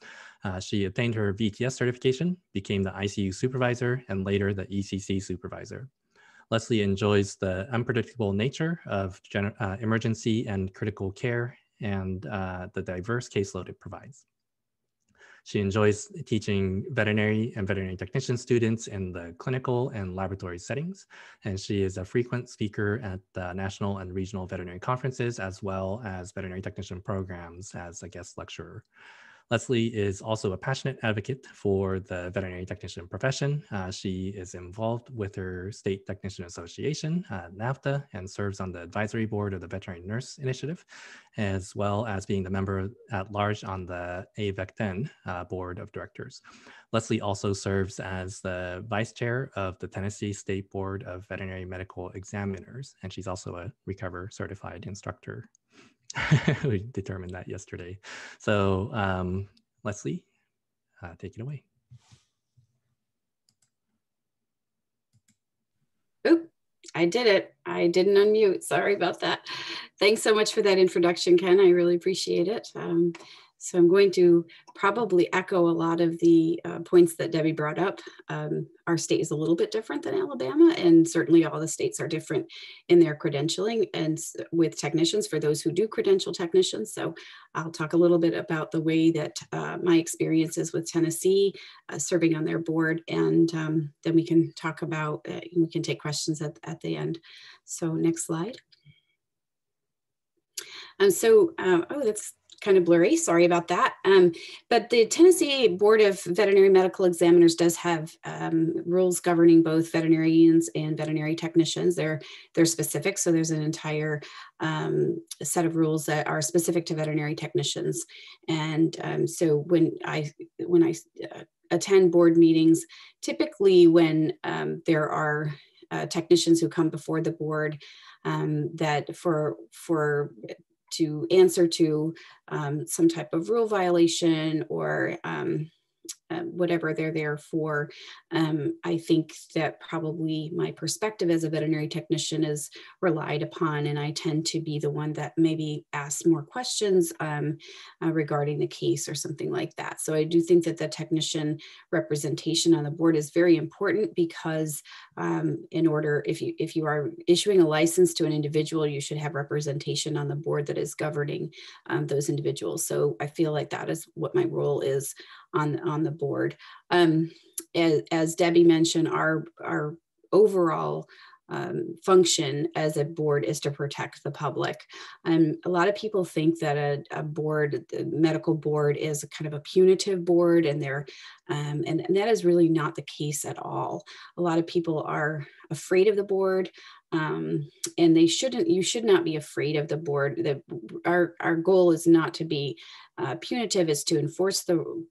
She obtained her VTS certification, became the ICU supervisor, and later the ECC supervisor. Leslie enjoys the unpredictable nature of emergency and critical care and the diverse caseload it provides. She enjoys teaching veterinary and veterinary technician students in the clinical and laboratory settings, and she is a frequent speaker at the national and regional veterinary conferences, as well as veterinary technician programs as a guest lecturer. Leslie is also a passionate advocate for the veterinary technician profession. She is involved with her state technician association, NAVTA, and serves on the advisory board of the Veterinary Nurse Initiative, as well as being the member at large on the AVEC10 board of directors. Leslie also serves as the vice chair of the Tennessee State Board of Veterinary Medical Examiners, and she's also a Recover certified instructor. We determined that yesterday. So Leslie, take it away.
Oop, I did it. I didn't unmute. Sorry about that. Thanks so much for that introduction, Ken. I really appreciate it. So I'm going to probably echo a lot of the points that Debbie brought up. Our state is a little bit different than Alabama, and certainly all the states are different in their credentialing and with technicians for those who do credential technicians. So I'll talk a little bit about the way that my experiences with Tennessee, serving on their board, and then we can talk about, we can take questions at the end. So next slide. Oh, that's kind of blurry, sorry about that. But the Tennessee Board of Veterinary Medical Examiners does have rules governing both veterinarians and veterinary technicians. They're specific, so there's an entire set of rules that are specific to veterinary technicians. And so when I attend board meetings, typically when there are technicians who come before the board that to answer to some type of rule violation or whatever they're there for. I think that probably my perspective as a veterinary technician is relied upon, and I tend to be the one that maybe asks more questions regarding the case or something like that. So I do think that the technician representation on the board is very important because in order, if you are issuing a license to an individual, you should have representation on the board that is governing those individuals. So I feel like that is what my role is on the board. As Debbie mentioned, our overall function as a board is to protect the public. A lot of people think that a board, the medical board, is a kind of a punitive board, and and that is really not the case at all. A lot of people are afraid of the board. And you should not be afraid of the board. Our goal is not to be punitive, is to enforce the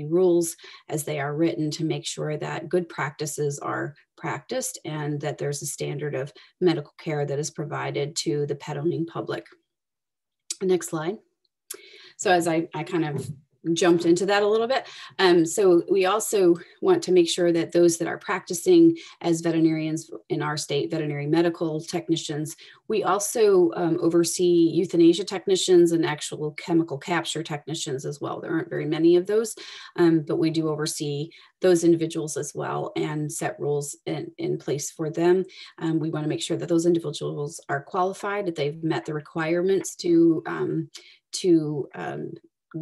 rules as they are written, to make sure that good practices are practiced and that there's a standard of medical care that is provided to the pet owning public. Next slide. So as I kind of jumped into that a little bit. So we also want to make sure that those that are practicing as veterinarians in our state, veterinary medical technicians, we also oversee euthanasia technicians and actual chemical capture technicians as well. There aren't very many of those, but we do oversee those individuals as well and set rules in place for them. We want to make sure that those individuals are qualified, that they've met the requirements to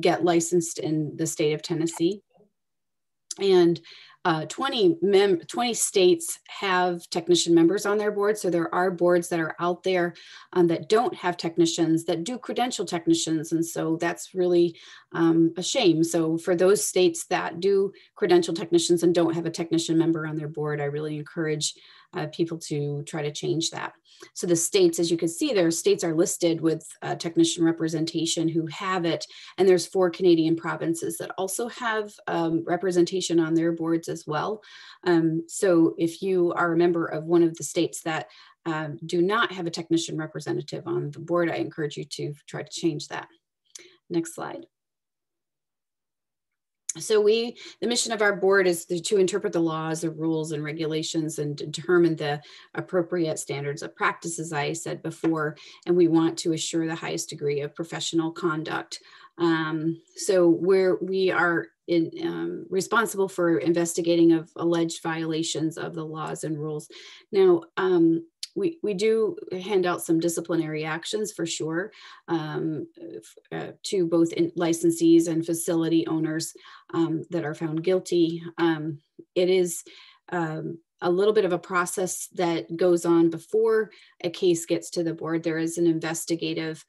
get licensed in the state of Tennessee. And 20 states have technician members on their board. So there are boards that are out there that don't have technicians, that do credential technicians. And so that's really a shame. So for those states that do credential technicians and don't have a technician member on their board, I really encourage people to try to change that. So the states, as you can see, their states are listed with technician representation who have it. And there's 4 Canadian provinces that also have representation on their boards as well. So if you are a member of one of the states that do not have a technician representative on the board, I encourage you to try to change that. Next slide. So the mission of our board is to interpret the laws, the rules and regulations and determine the appropriate standards of practice, as I said before, and we want to assure the highest degree of professional conduct. So we are responsible for investigating of alleged violations of the laws and rules. Now, we do hand out some disciplinary actions for sure to both licensees and facility owners that are found guilty. It is a little bit of a process that goes on before a case gets to the board. There is an investigative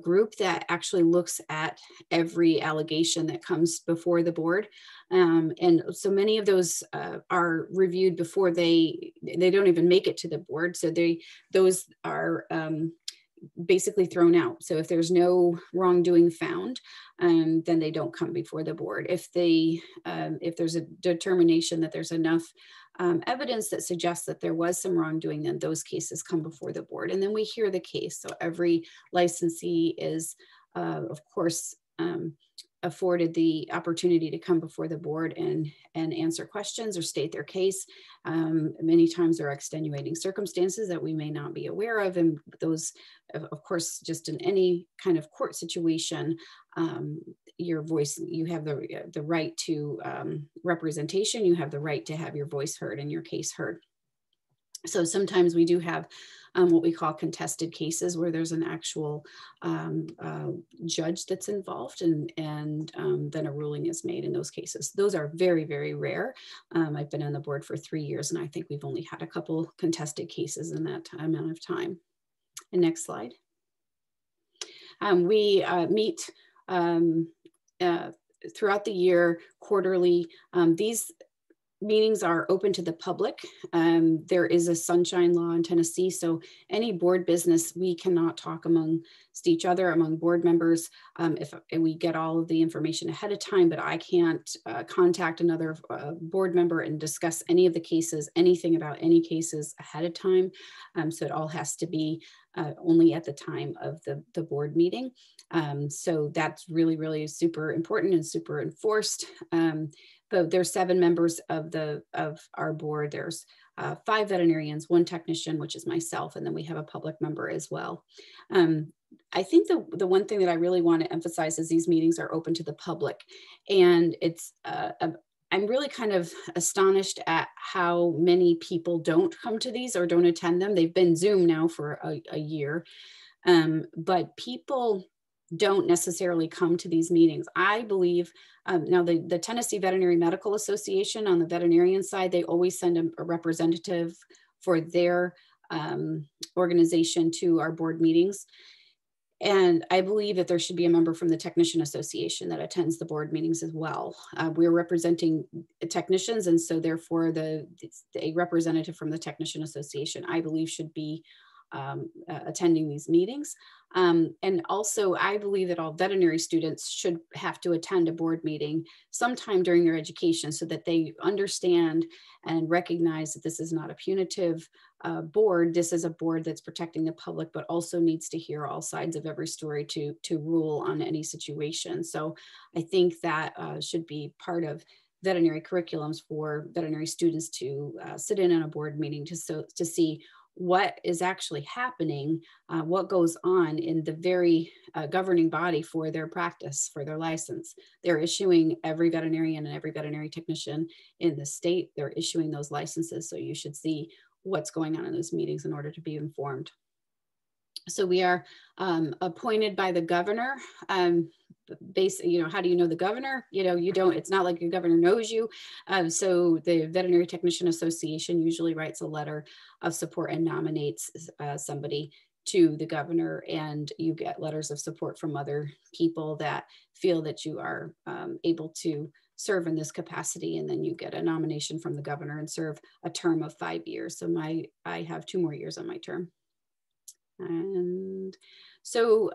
group that actually looks at every allegation that comes before the board. And so many of those are reviewed before they don't even make it to the board. So those are basically thrown out. So if there's no wrongdoing found, then they don't come before the board. If there's a determination that there's enough evidence that suggests that there was some wrongdoing, then those cases come before the board. And then we hear the case. So every licensee is, of course, afforded the opportunity to come before the board and answer questions or state their case. Many times there are extenuating circumstances that we may not be aware of. And those, of course, just in any kind of court situation, your voice, you have the right to representation, you have the right to have your voice heard and your case heard. So sometimes we do have what we call contested cases where there's an actual judge that's involved and then a ruling is made in those cases. Those are very, very rare. I've been on the board for 3 years and I think we've only had a couple contested cases in that amount of time. And next slide. We meet throughout the year quarterly. These meetings are open to the public. There is a sunshine law in Tennessee, so any board business, we cannot talk amongst each other, among board members. If we get all of the information ahead of time, but I can't contact another board member and discuss any of the cases, anything about any cases ahead of time. So it all has to be only at the time of the board meeting. So that's really, really super important and super enforced. But there's 7 members of our board. There's 5 veterinarians, 1 technician, which is myself, and then we have a public member as well. I think the one thing that I really want to emphasize is these meetings are open to the public, and it's I'm really kind of astonished at how many people don't come to these or don't attend them. They've been Zoom now for a year, but people don't necessarily come to these meetings. I believe now the Tennessee Veterinary Medical Association on the veterinarian side, they always send a representative for their organization to our board meetings. And I believe that there should be a member from the Technician Association that attends the board meetings as well. We're representing technicians, and so therefore a representative from the Technician Association, I believe, should be attending these meetings. And also, I believe that all veterinary students should have to attend a board meeting sometime during their education so that they understand and recognize that this is not a punitive board. This is a board that's protecting the public, but also needs to hear all sides of every story to rule on any situation. So I think that should be part of veterinary curriculums for veterinary students to sit in on a board meeting to see what is actually happening, what goes on in the very governing body for their practice, for their license. They're issuing every veterinarian and every veterinary technician in the state, they're issuing those licenses. So you should see what's going on in those meetings in order to be informed. So we are appointed by the governor. Basically, how do you know the governor? You don't, it's not like your governor knows you. So the Veterinary Technician Association usually writes a letter of support and nominates somebody to the governor, and you get letters of support from other people that feel that you are able to serve in this capacity, and then you get a nomination from the governor and serve a term of 5 years. So I have 2 more years on my term. And so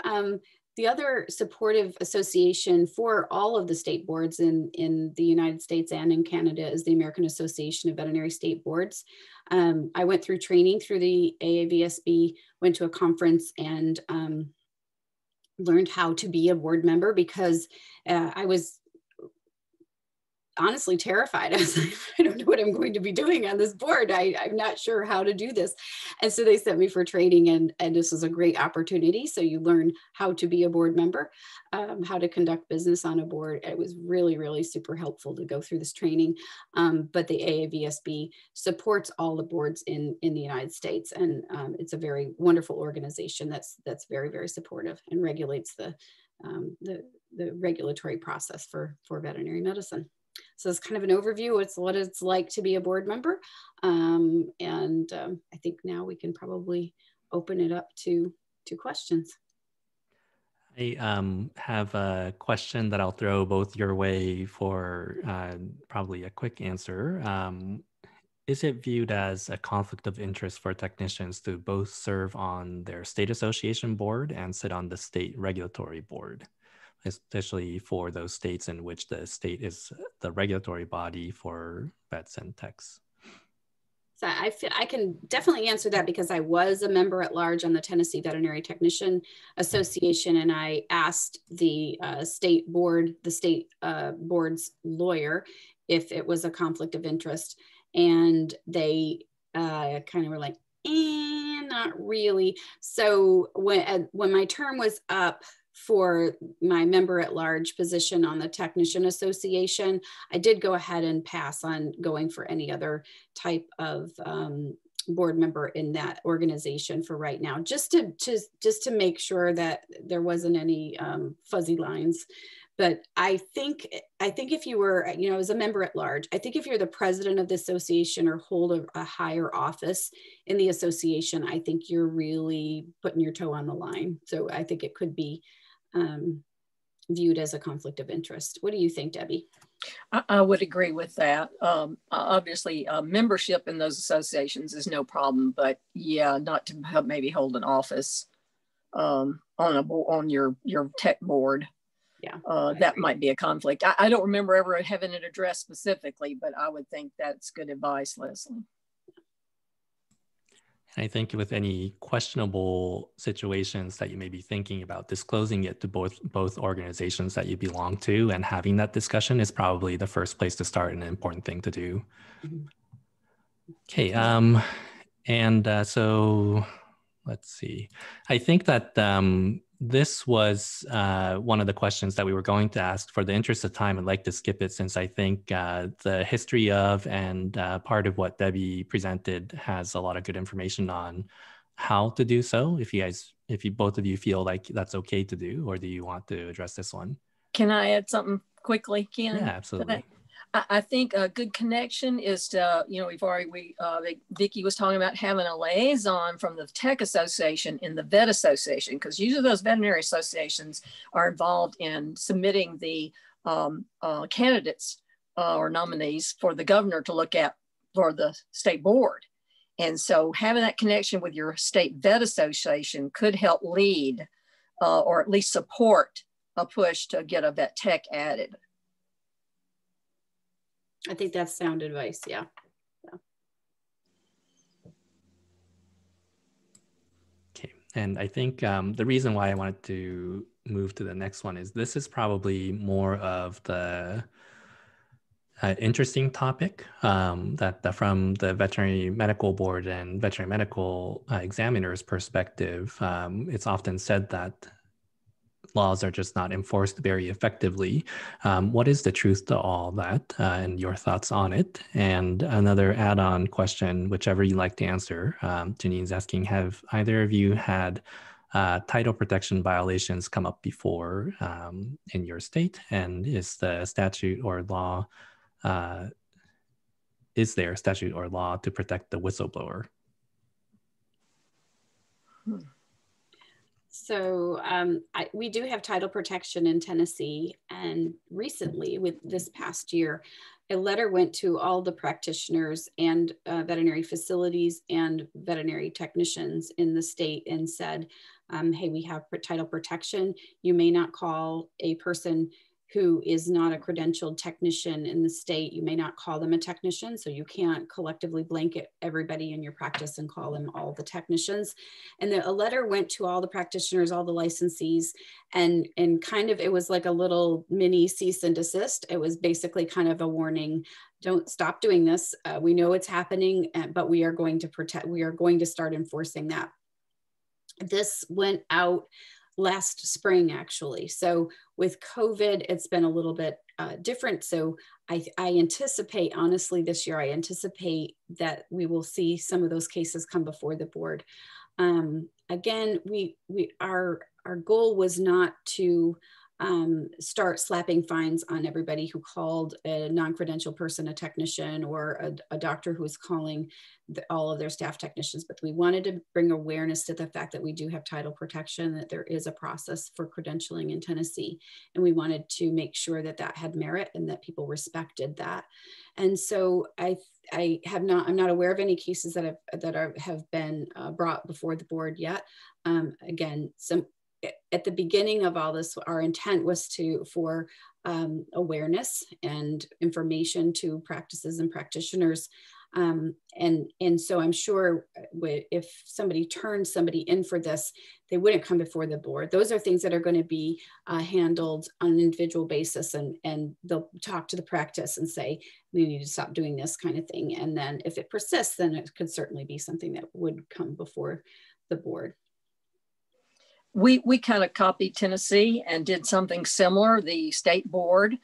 the other supportive association for all of the state boards in the United States and in Canada is the American Association of Veterinary State Boards. I went through training through the AAVSB, went to a conference, and learned how to be a board member because I was honestly terrified. I was like, I don't know what I'm going to be doing on this board. I'm not sure how to do this. And so they sent me for training, and this was a great opportunity. So you learn how to be a board member, how to conduct business on a board. It was really, really super helpful to go through this training. But the AAVSB supports all the boards in the United States. And it's a very wonderful organization that's very, very supportive and regulates the regulatory process for veterinary medicine. So it's kind of an overview. It's what it's like to be a board member. I think now we can probably open it up to questions.
I have a question that I'll throw both your way for probably a quick answer. Is it viewed as a conflict of interest for technicians to both serve on their state association board and sit on the state regulatory board, especially for those states in which the state is the regulatory body for vets and techs?
So I feel I can definitely answer that because I was a member at large on the Tennessee Veterinary Technician Association, and I asked the state board, the state board's lawyer, if it was a conflict of interest, and they kind of were like, not really. So when my term was up for my member at large position on the Technician Association, I did go ahead and pass on going for any other type of board member in that organization for right now, just to make sure that there wasn't any fuzzy lines. But I think if you were, as a member at large, I think if you're the president of the association or hold a higher office in the association, I think you're really putting your toe on the line. So I think it could be viewed as a conflict of interest. What do you think, Debbie?
I would agree with that. Obviously, membership in those associations is no problem, but yeah, not to help maybe hold an office on your tech board. Yeah, that might be a conflict. I don't remember ever having it addressed specifically, but I would think that's good advice, Leslie.
I think with any questionable situations that you may be thinking about, disclosing it to both organizations that you belong to and having that discussion is probably the first place to start and an important thing to do. Okay, so let's see. I think that this was one of the questions that we were going to ask. For the interest of time, I'd like to skip it since I think the history of and part of what Debbie presented has a lot of good information on how to do so. If you both of you feel like that's okay to do, or do you want to address this one?
Can I add something quickly, Ken?
Yeah, absolutely.
I think a good connection is to, Vicky was talking about having a liaison from the Tech Association and the Vet Association, because usually those veterinary associations are involved in submitting the candidates or nominees for the governor to look at for the state board. And so having that connection with your state vet association could help lead or at least support a push to get a vet tech added.
I think that's sound advice. Yeah.
Okay. And I think the reason why I wanted to move to the next one is this is probably more of the interesting topic that from the veterinary medical board and veterinary medical examiners perspective, it's often said that laws are just not enforced very effectively. What is the truth to all that and your thoughts on it? And another add-on question, whichever you like to answer, Janine's asking, have either of you had title protection violations come up before in your state? And is the statute or law, is there a statute or law to protect the whistleblower?
So we do have title protection in Tennessee, and recently, with this past year, a letter went to all the practitioners and veterinary facilities and veterinary technicians in the state and said, hey, we have title protection. You may not call a person who is not a credentialed technician in the state. You may not call them a technician, so you can't collectively blanket everybody in your practice and call them all the technicians. And a letter went to all the practitioners, all the licensees, and kind of, it was like a little mini cease and desist. It was basically kind of a warning, don't stop doing this. We know it's happening, but we are going to start enforcing that. This went out last spring, actually. So with COVID, it's been a little bit different. So I anticipate, honestly, this year, I anticipate that we will see some of those cases come before the board. Again, our goal was not to start slapping fines on everybody who called a non-credentialed person a technician, or a doctor who was calling all of their staff technicians, but we wanted to bring awareness to the fact that we do have title protection, that there is a process for credentialing in Tennessee, and we wanted to make sure that that had merit and that people respected that. And so I'm not aware of any cases that have been brought before the board yet. Again, at the beginning of all this, our intent was for awareness and information to practices and practitioners. And so I'm sure if somebody turned somebody in for this, they wouldn't come before the board. Those are things that are going to be handled on an individual basis, and they'll talk to the practice and say, we need to stop doing this kind of thing. And then if it persists, then it could certainly be something that would come before the board.
We kind of copied Tennessee and did something similar. The state board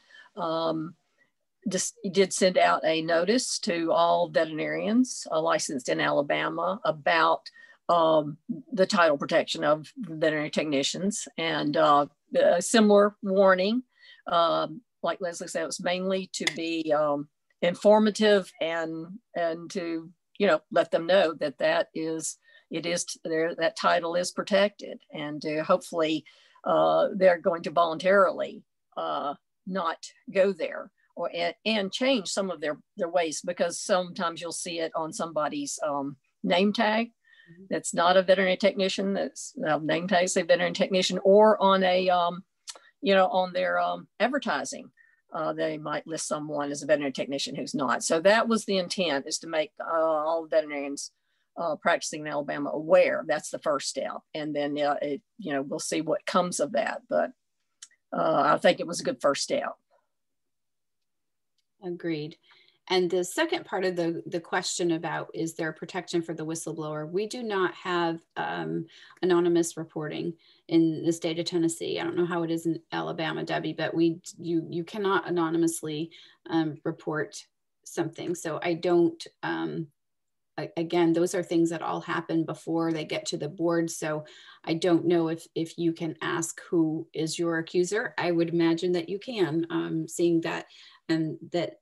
just did send out a notice to all veterinarians licensed in Alabama about the title protection of veterinary technicians, and a similar warning. Like Leslie said, it was mainly to be informative and to let them know that that title is protected, and hopefully they're going to voluntarily not go there and change some of their ways, because sometimes you'll see it on somebody's name tag that's not a veterinary technician, that's name tag say veterinary technician, or on a on their advertising. They might list someone as a veterinary technician who's not. So that was the intent, is to make all veterinarians practicing in Alabama aware. That's the first step, and then we'll see what comes of that. But I think it was a good first step.
Agreed. And the second part of the question about, is there protection for the whistleblower? We do not have anonymous reporting in the state of Tennessee. I don't know how it is in Alabama, Debbie, but you cannot anonymously report something. So I don't, again, those are things that all happen before they get to the board. So I don't know if you can ask who is your accuser. I would imagine that you can, seeing that and that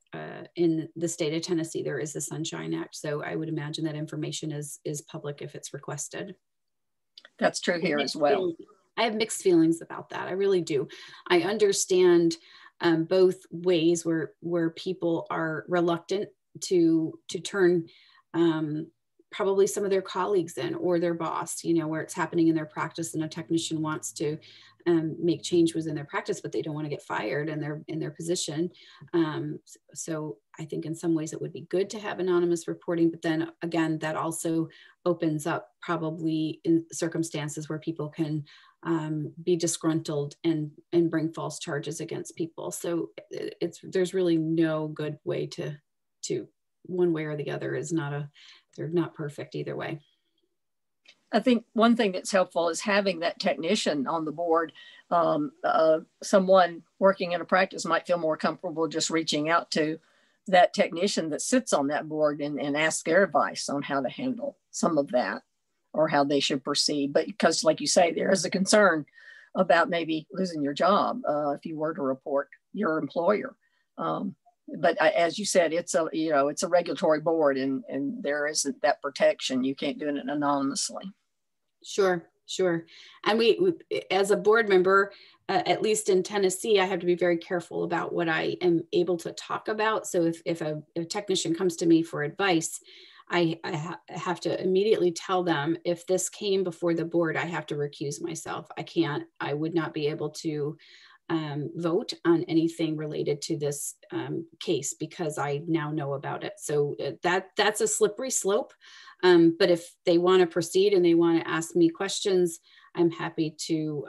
in the state of Tennessee, there is the Sunshine Act. So I would imagine that information is public if it's requested.
That's true here as well.
I have mixed feelings about that. I really do. I understand both ways where people are reluctant to turn probably some of their colleagues in, or their boss, you know, where it's happening in their practice and a technician wants to make change within their practice, but they don't want to get fired in their position. So I think in some ways it would be good to have anonymous reporting, but then again, that also opens up probably in circumstances where people can be disgruntled and bring false charges against people. So there's really no good way to one way or the other is they're not perfect either way.
I think one thing that's helpful is having that technician on the board. Someone working in a practice might feel more comfortable just reaching out to that technician that sits on that board and ask their advice on how to handle some of that or how they should proceed. But because, like you say, there is a concern about maybe losing your job if you were to report your employer. But as you said, it's a regulatory board, and there isn't that protection. You can't do it anonymously. Sure.
And we as a board member, at least in Tennessee, I have to be very careful about what I am able to talk about. So if a technician comes to me for advice, I have to immediately tell them, if this came before the board, I have to recuse myself. I would not be able to vote on anything related to this case because I now know about it. So that's a slippery slope. But if they want to proceed and they want to ask me questions, I'm happy to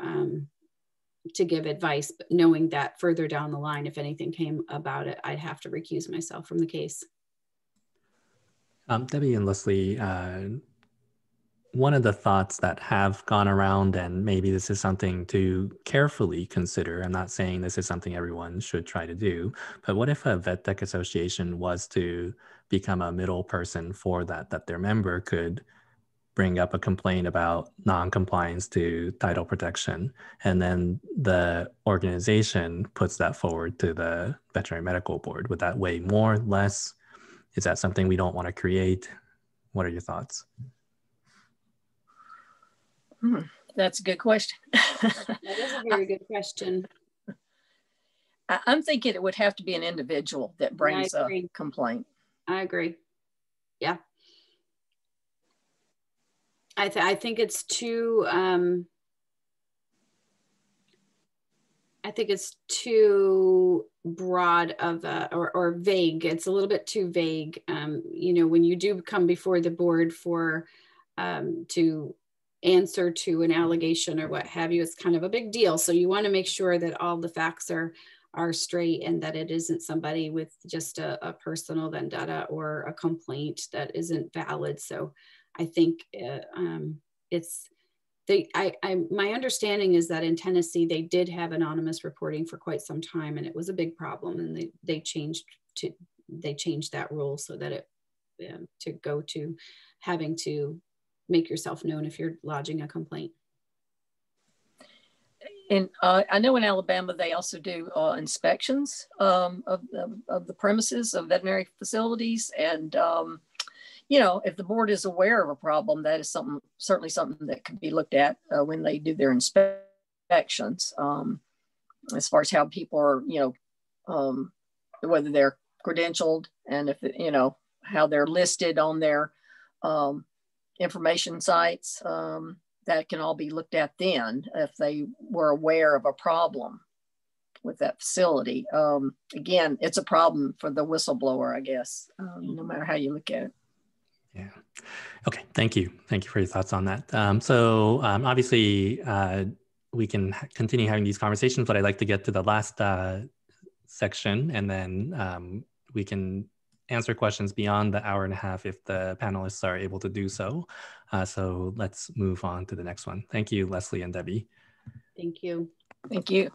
give advice, but knowing that further down the line, if anything came about it, I'd have to recuse myself from the case.
Debbie and Leslie, one of the thoughts that have gone around, and maybe this is something to carefully consider, I'm not saying this is something everyone should try to do, but what if a vet tech association was to become a middle person for that their member could bring up a complaint about non-compliance to title protection, and then the organization puts that forward to the veterinary medical board? Would that weigh more, less? Is that something we don't want to create? What are your thoughts?
That's a good question.
That is a very good question.
I'm thinking it would have to be an individual that brings a complaint.
I agree. Yeah. I think it's too, broad of or vague. It's a little bit too vague. You know, when you do come before the board for to answer to an allegation or what have you, it's kind of a big deal. So you want to make sure that all the facts are straight and that it isn't somebody with just a personal vendetta or a complaint that isn't valid. So I think my understanding is that in Tennessee, they did have anonymous reporting for quite some time, and it was a big problem, and they changed that rule so that it to go to having to make yourself known if you're lodging a complaint.
And I know in Alabama, they also do inspections of the premises of veterinary facilities. And, you know, if the board is aware of a problem, that is certainly something that could be looked at when they do their inspections, as far as how people are, you know, whether they're credentialed and if, you know, how they're listed on their information sites. That can all be looked at then if they were aware of a problem with that facility. Again, it's a problem for the whistleblower, I guess, no matter how you look at it.
Yeah. Okay. Thank you. Thank you for your thoughts on that. So obviously we can continue having these conversations, but I'd like to get to the last section, and then we can answer questions beyond the hour and a half if the panelists are able to do so. So let's move on to the next one. Thank you, Leslie and Debbie.
Thank you.
Thank you.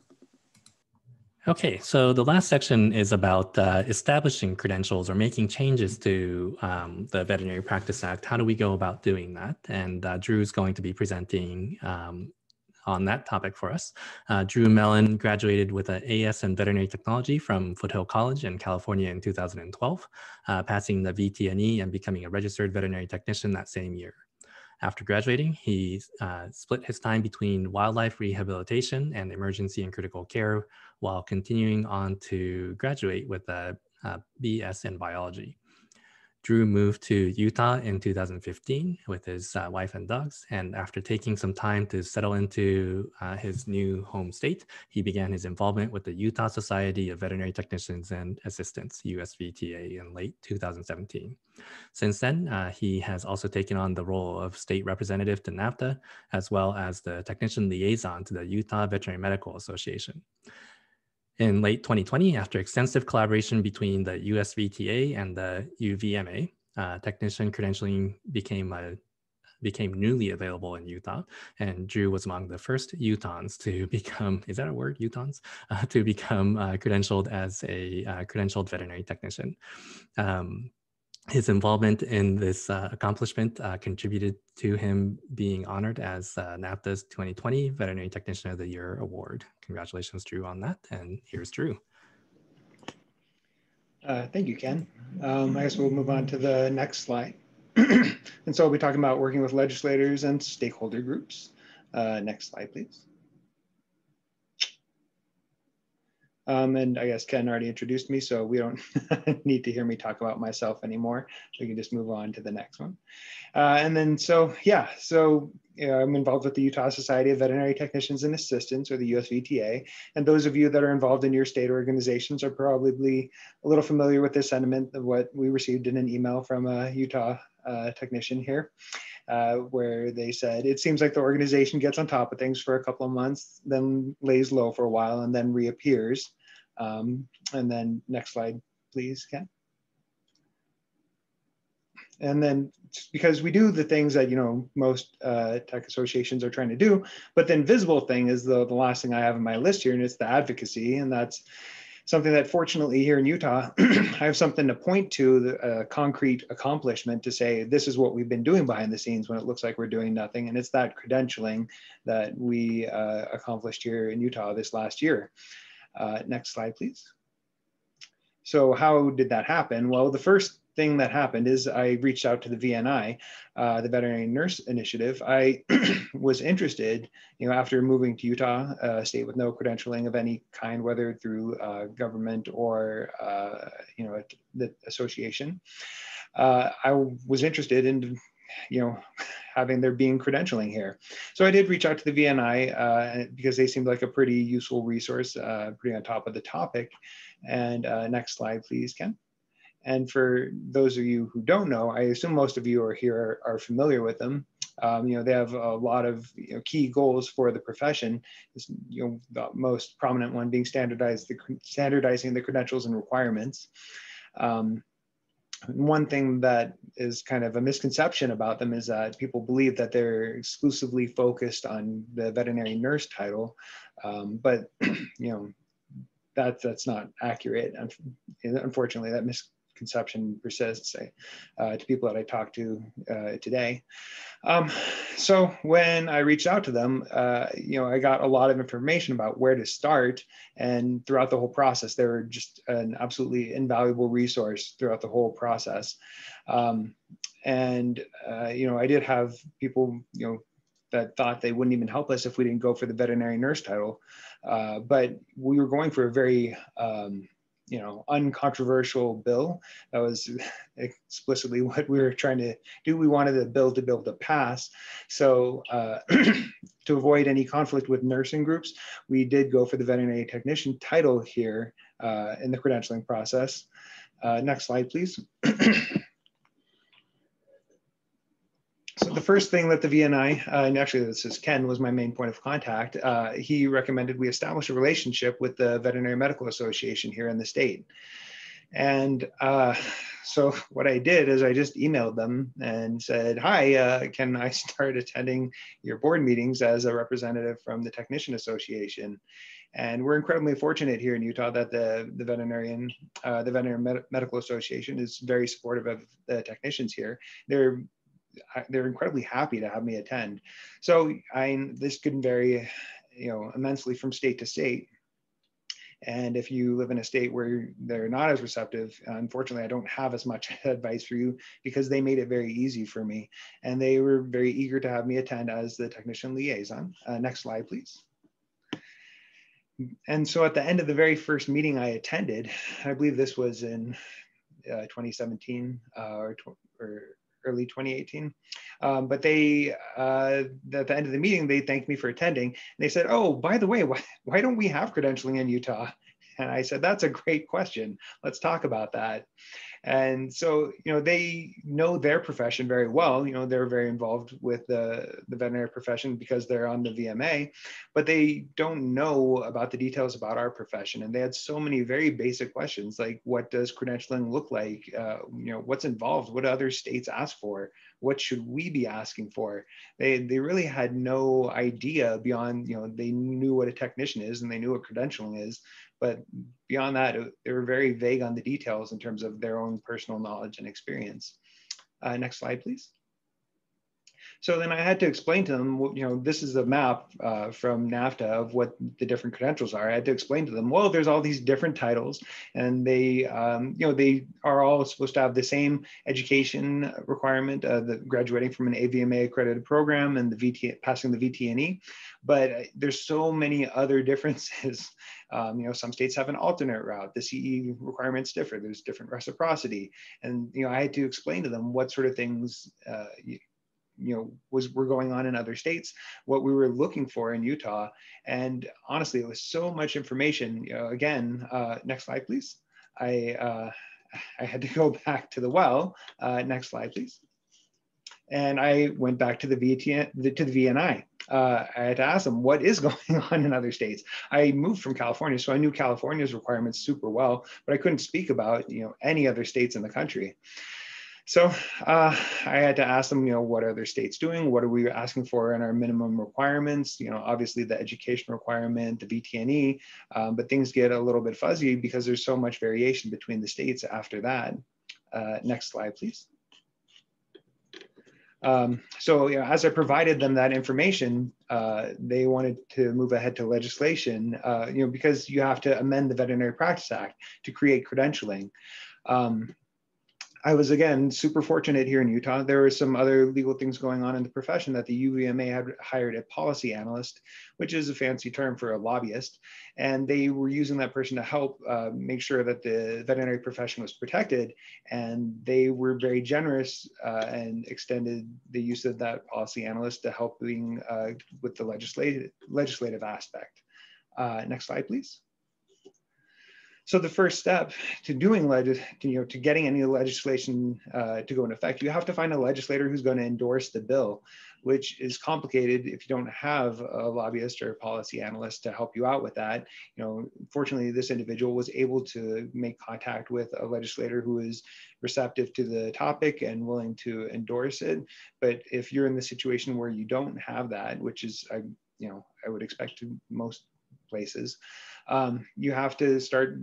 Okay, so the last section is about establishing credentials or making changes to the Veterinary Practice Act. How do we go about doing that? And Dru is going to be presenting on that topic for us. Dru Melon graduated with an AS in veterinary technology from Foothill College in California in 2012, passing the VTNE and becoming a registered veterinary technician that same year. After graduating, he split his time between wildlife rehabilitation and emergency and critical care while continuing on to graduate with a BS in biology. Dru moved to Utah in 2015 with his wife and dogs, and after taking some time to settle into his new home state, he began his involvement with the Utah Society of Veterinary Technicians and Assistants, USVTA, in late 2017. Since then, he has also taken on the role of state representative to NAVTA, as well as the technician liaison to the Utah Veterinary Medical Association. In late 2020, after extensive collaboration between the USVTA and the UVMA, technician credentialing became newly available in Utah, and Dru was among the first Utahns to become, is that a word, Utahns? To become credentialed as a credentialed veterinary technician. His involvement in this accomplishment contributed to him being honored as NAVTA's 2020 Veterinary Technician of the Year Award. Congratulations, Dru, on that. And here's Dru.
Thank you, Ken. I guess we'll move on to the next slide. And so we'll be talking about working with legislators and stakeholder groups. Next slide, please. And I guess Ken already introduced me, so we don't need to hear me talk about myself anymore. We can just move on to the next one. And then, I'm involved with the Utah Society of Veterinary Technicians and Assistants, or the USVTA. And those of you that are involved in your state organizations are probably a little familiar with this sentiment of what we received in an email from a Utah technician here, where they said, it seems like the organization gets on top of things for a couple of months, then lays low for a while, and then reappears. And then next slide, please, Ken. And then because we do the things that, most tech associations are trying to do, but the invisible thing is the last thing I have on my list here, and it's the advocacy. And that's something that fortunately here in Utah, I have something to point to, a concrete accomplishment to say, this is what we've been doing behind the scenes when it looks like we're doing nothing. And it's that credentialing that we accomplished here in Utah this last year. Next slide, please. So how did that happen? Well, the first thing that happened is I reached out to the VNI, the Veterinary Nurse Initiative. I was interested, after moving to Utah, a state with no credentialing of any kind, whether through government or, the association. I was interested in, having there being credentialing here. So I did reach out to the VNI because they seemed like a pretty useful resource, pretty on top of the topic. And next slide, please, Ken. And for those of you who don't know, I assume most of you are here are familiar with them. They have a lot of key goals for the profession. The most prominent one being standardizing the credentials and requirements. One thing that is kind of a misconception about them is that people believe that they're exclusively focused on the veterinary nurse title, but that's not accurate. Unfortunately, that misconception persists to people that I talked to today. So when I reached out to them, I got a lot of information about where to start, and throughout the whole process, they were just an absolutely invaluable resource throughout the whole process. I did have people, that thought they wouldn't even help us if we didn't go for the veterinary nurse title. But we were going for a very, uncontroversial bill. That was explicitly what we were trying to do. We wanted the bill to be able to pass. So to avoid any conflict with nursing groups, we did go for the veterinary technician title here in the credentialing process. Next slide, please. So the first thing that the VNI, and actually this is Ken, was my main point of contact, he recommended we establish a relationship with the Veterinary Medical Association here in the state. And so what I did is I just emailed them and said, hi, can I start attending your board meetings as a representative from the Technician Association? And we're incredibly fortunate here in Utah that the Veterinary Medical Association is very supportive of the technicians here. They're they're incredibly happy to have me attend. So this could vary, immensely from state to state. And if you live in a state where they're not as receptive, unfortunately, I don't have as much advice for you, because they made it very easy for me. And they were very eager to have me attend as the technician liaison. Next slide, please. And so at the end of the very first meeting I attended, I believe this was in 2017 or early 2018. But they, at the end of the meeting, they thanked me for attending. And they said, oh, by the way, why don't we have credentialing in Utah? And I said, that's a great question. Let's talk about that. And so, they know their profession very well. They're very involved with the veterinary profession because they're on the VMA, but they don't know about the details about our profession. And they had so many very basic questions, like, what does credentialing look like? What's involved? What do other states ask for? What should we be asking for? They really had no idea beyond, they knew what a technician is and they knew what credentialing is. But beyond that, they were very vague on the details in terms of their own personal knowledge and experience. Next slide, please. So then I had to explain to them, this is a map from NAFTA of what the different credentials are. I had to explain to them, well, there's all these different titles, and they, they are all supposed to have the same education requirement, the graduating from an AVMA accredited program and the passing the VTNE. But there's so many other differences. Some states have an alternate route. The CE requirements differ. There's different reciprocity, and I had to explain to them what sort of things were going on in other states, what we were looking for in Utah. And honestly, it was so much information. Again, next slide, please. I had to go back to the well. Next slide, please. And I went back to the VNI. I had to ask them, what is going on in other states? I moved from California, so I knew California's requirements super well, but I couldn't speak about any other states in the country. So I had to ask them, what are other states doing? What are we asking for in our minimum requirements? Obviously the education requirement, the VTNE, but things get a little bit fuzzy because there's so much variation between the states after that. Next slide, please. So as I provided them that information, they wanted to move ahead to legislation, because you have to amend the Veterinary Practice Act to create credentialing. I was, again, super fortunate here in Utah. There were some other legal things going on in the profession that the UVMA had hired a policy analyst, which is a fancy term for a lobbyist. And they were using that person to help make sure that the veterinary profession was protected. And they were very generous and extended the use of that policy analyst to helping with the legislative aspect. Next slide, please. So the first step to doing to getting any legislation to go into effect, you have to find a legislator who's going to endorse the bill, which is complicated if you don't have a lobbyist or a policy analyst to help you out with that. Fortunately, this individual was able to make contact with a legislator who is receptive to the topic and willing to endorse it. But if you're in the situation where you don't have that, which is, I would expect to most places, you have to start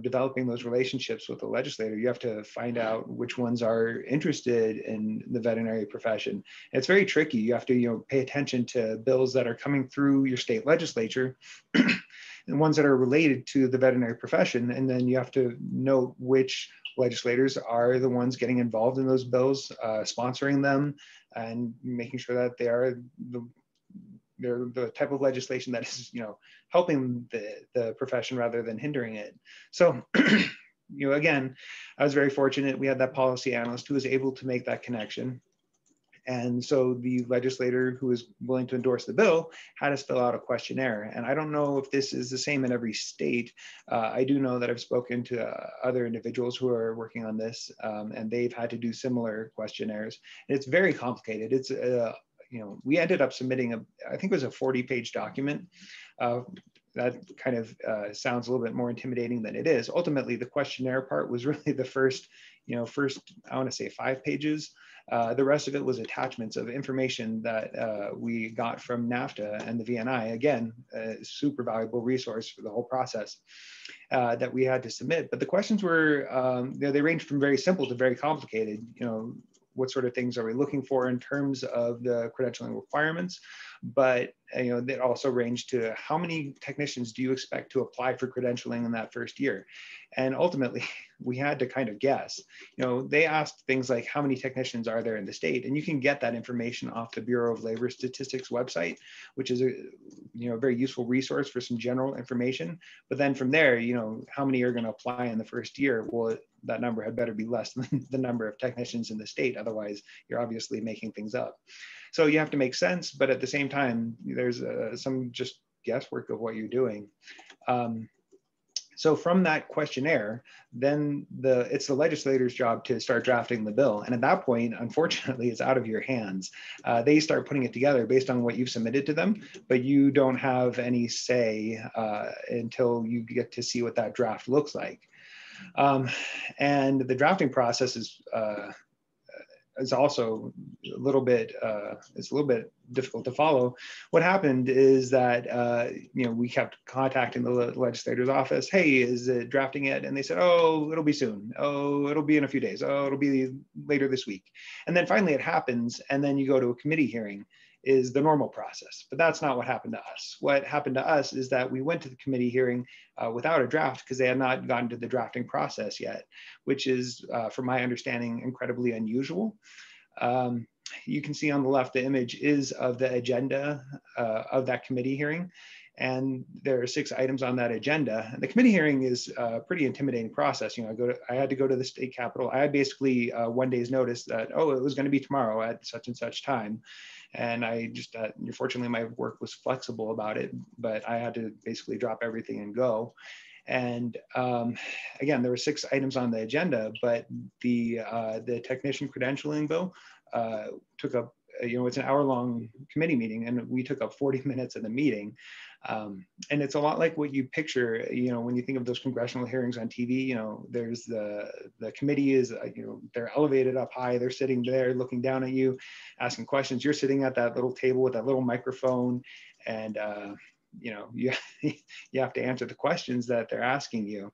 developing those relationships with the legislator. You have to find out which ones are interested in the veterinary profession. And it's very tricky. You have to pay attention to bills that are coming through your state legislature and ones that are related to the veterinary profession. And then you have to know which legislators are the ones getting involved in those bills, sponsoring them, and making sure that they're the type of legislation that is, helping the profession rather than hindering it. So, again, I was very fortunate. We had that policy analyst who was able to make that connection. And so the legislator who was willing to endorse the bill had us fill out a questionnaire. And I don't know if this is the same in every state. I do know that I've spoken to other individuals who are working on this, and they've had to do similar questionnaires. And it's very complicated. It's we ended up submitting I think it was a 40-page document. That kind of sounds a little bit more intimidating than it is. Ultimately, the questionnaire part was really the first, I want to say 5 pages. The rest of it was attachments of information that we got from NAFTA and the VNI. Again, a super valuable resource for the whole process that we had to submit. But the questions were, they ranged from very simple to very complicated. what sort of things are we looking for in terms of the credentialing requirements, but that also ranged to how many technicians do you expect to apply for credentialing in that first year? And ultimately, we had to kind of guess. They asked things like, how many technicians are there in the state? And you can get that information off the Bureau of Labor Statistics website, which is a very useful resource for some general information. But then from there, how many are going to apply in the first year? Well, that number had better be less than the number of technicians in the state. Otherwise, you're obviously making things up. So you have to make sense, but at the same time, there's some just guesswork of what you're doing. So from that questionnaire, then it's the legislator's job to start drafting the bill. And at that point, unfortunately, it's out of your hands. They start putting it together based on what you've submitted to them, but you don't have any say until you get to see what that draft looks like. And the drafting process is also a little bit difficult to follow. What happened is that we kept contacting the legislator's office. Hey, is it drafting it? And they said, oh, it'll be soon. Oh, it'll be in a few days. Oh, it'll be later this week. And then finally it happens, and then you go to a committee hearing is the normal process. But that's not what happened to us. What happened to us is that we went to the committee hearing without a draft because they had not gotten to the drafting process yet, which is, from my understanding, incredibly unusual. You can see on the left, the image is of the agenda of that committee hearing. And there are 6 items on that agenda. And the committee hearing is a pretty intimidating process. I had to go to the state capitol. I had basically 1 day's notice that, oh, it was going to be tomorrow at such and such time. And I just, fortunately, my work was flexible about it, but I had to basically drop everything and go. And again, there were 6 items on the agenda, but the technician credentialing bill took up, it's an hour-long committee meeting, and we took up 40 minutes of the meeting. And it's a lot like what you picture, when you think of those congressional hearings on TV. There's the committee is, they're elevated up high. They're sitting there looking down at you, asking questions. You're sitting at that little table with that little microphone, and you have to answer the questions that they're asking you.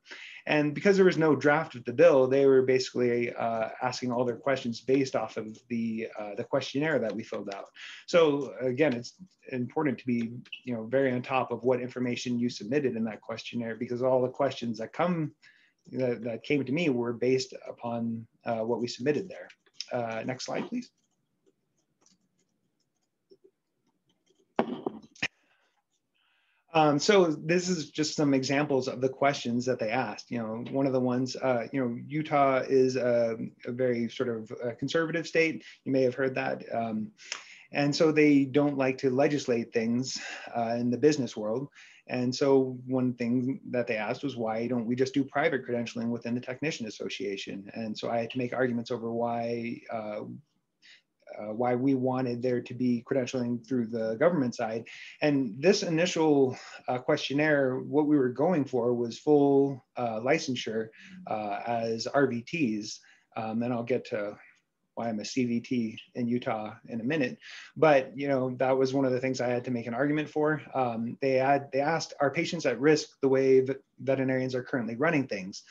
And because there was no draft of the bill, they were basically asking all their questions based off of the questionnaire that we filled out. So again, it's important to be very on top of what information you submitted in that questionnaire, because all the questions that came to me were based upon what we submitted there. Next slide, please. So this is just some examples of the questions that they asked. One of the ones, Utah is a very sort of conservative state. You may have heard that. And so they don't like to legislate things in the business world. And so one thing that they asked was, why don't we just do private credentialing within the Technician Association? And so I had to make arguments over why we wanted there to be credentialing through the government side. And this initial questionnaire, what we were going for was full licensure as RVTs. And I'll get to why I'm a CVT in Utah in a minute. But that was one of the things I had to make an argument for. They asked, are patients at risk the way veterinarians are currently running things?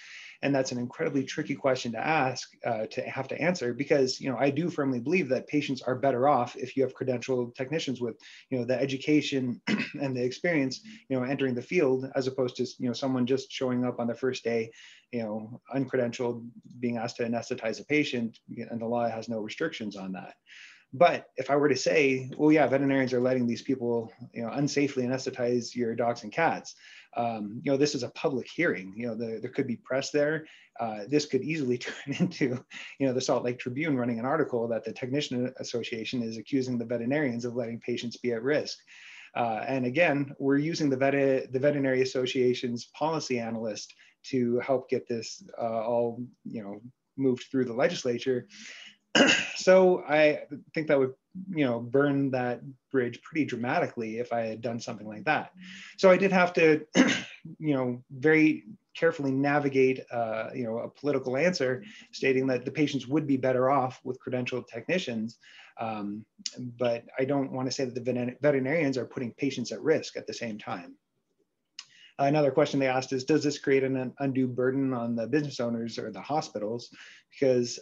And that's an incredibly tricky question to ask, to have to answer, because I do firmly believe that patients are better off if you have credentialed technicians with the education and the experience entering the field, as opposed to someone just showing up on the first day uncredentialed, being asked to anesthetize a patient, and the law has no restrictions on that. But if I were to say, well, yeah, veterinarians are letting these people, unsafely anesthetize your dogs and cats, this is a public hearing. There could be press there. This could easily turn into, the Salt Lake Tribune running an article that the Technician Association is accusing the veterinarians of letting patients be at risk. And again, we're using the Veterinary Association's policy analyst to help get this all, moved through the legislature. So I think that would, burn that bridge pretty dramatically if I had done something like that. So I did have to, very carefully navigate, a political answer stating that the patients would be better off with credentialed technicians. But I don't want to say that the veterinarians are putting patients at risk at the same time. Another question they asked is, does this create an undue burden on the business owners or the hospitals? Because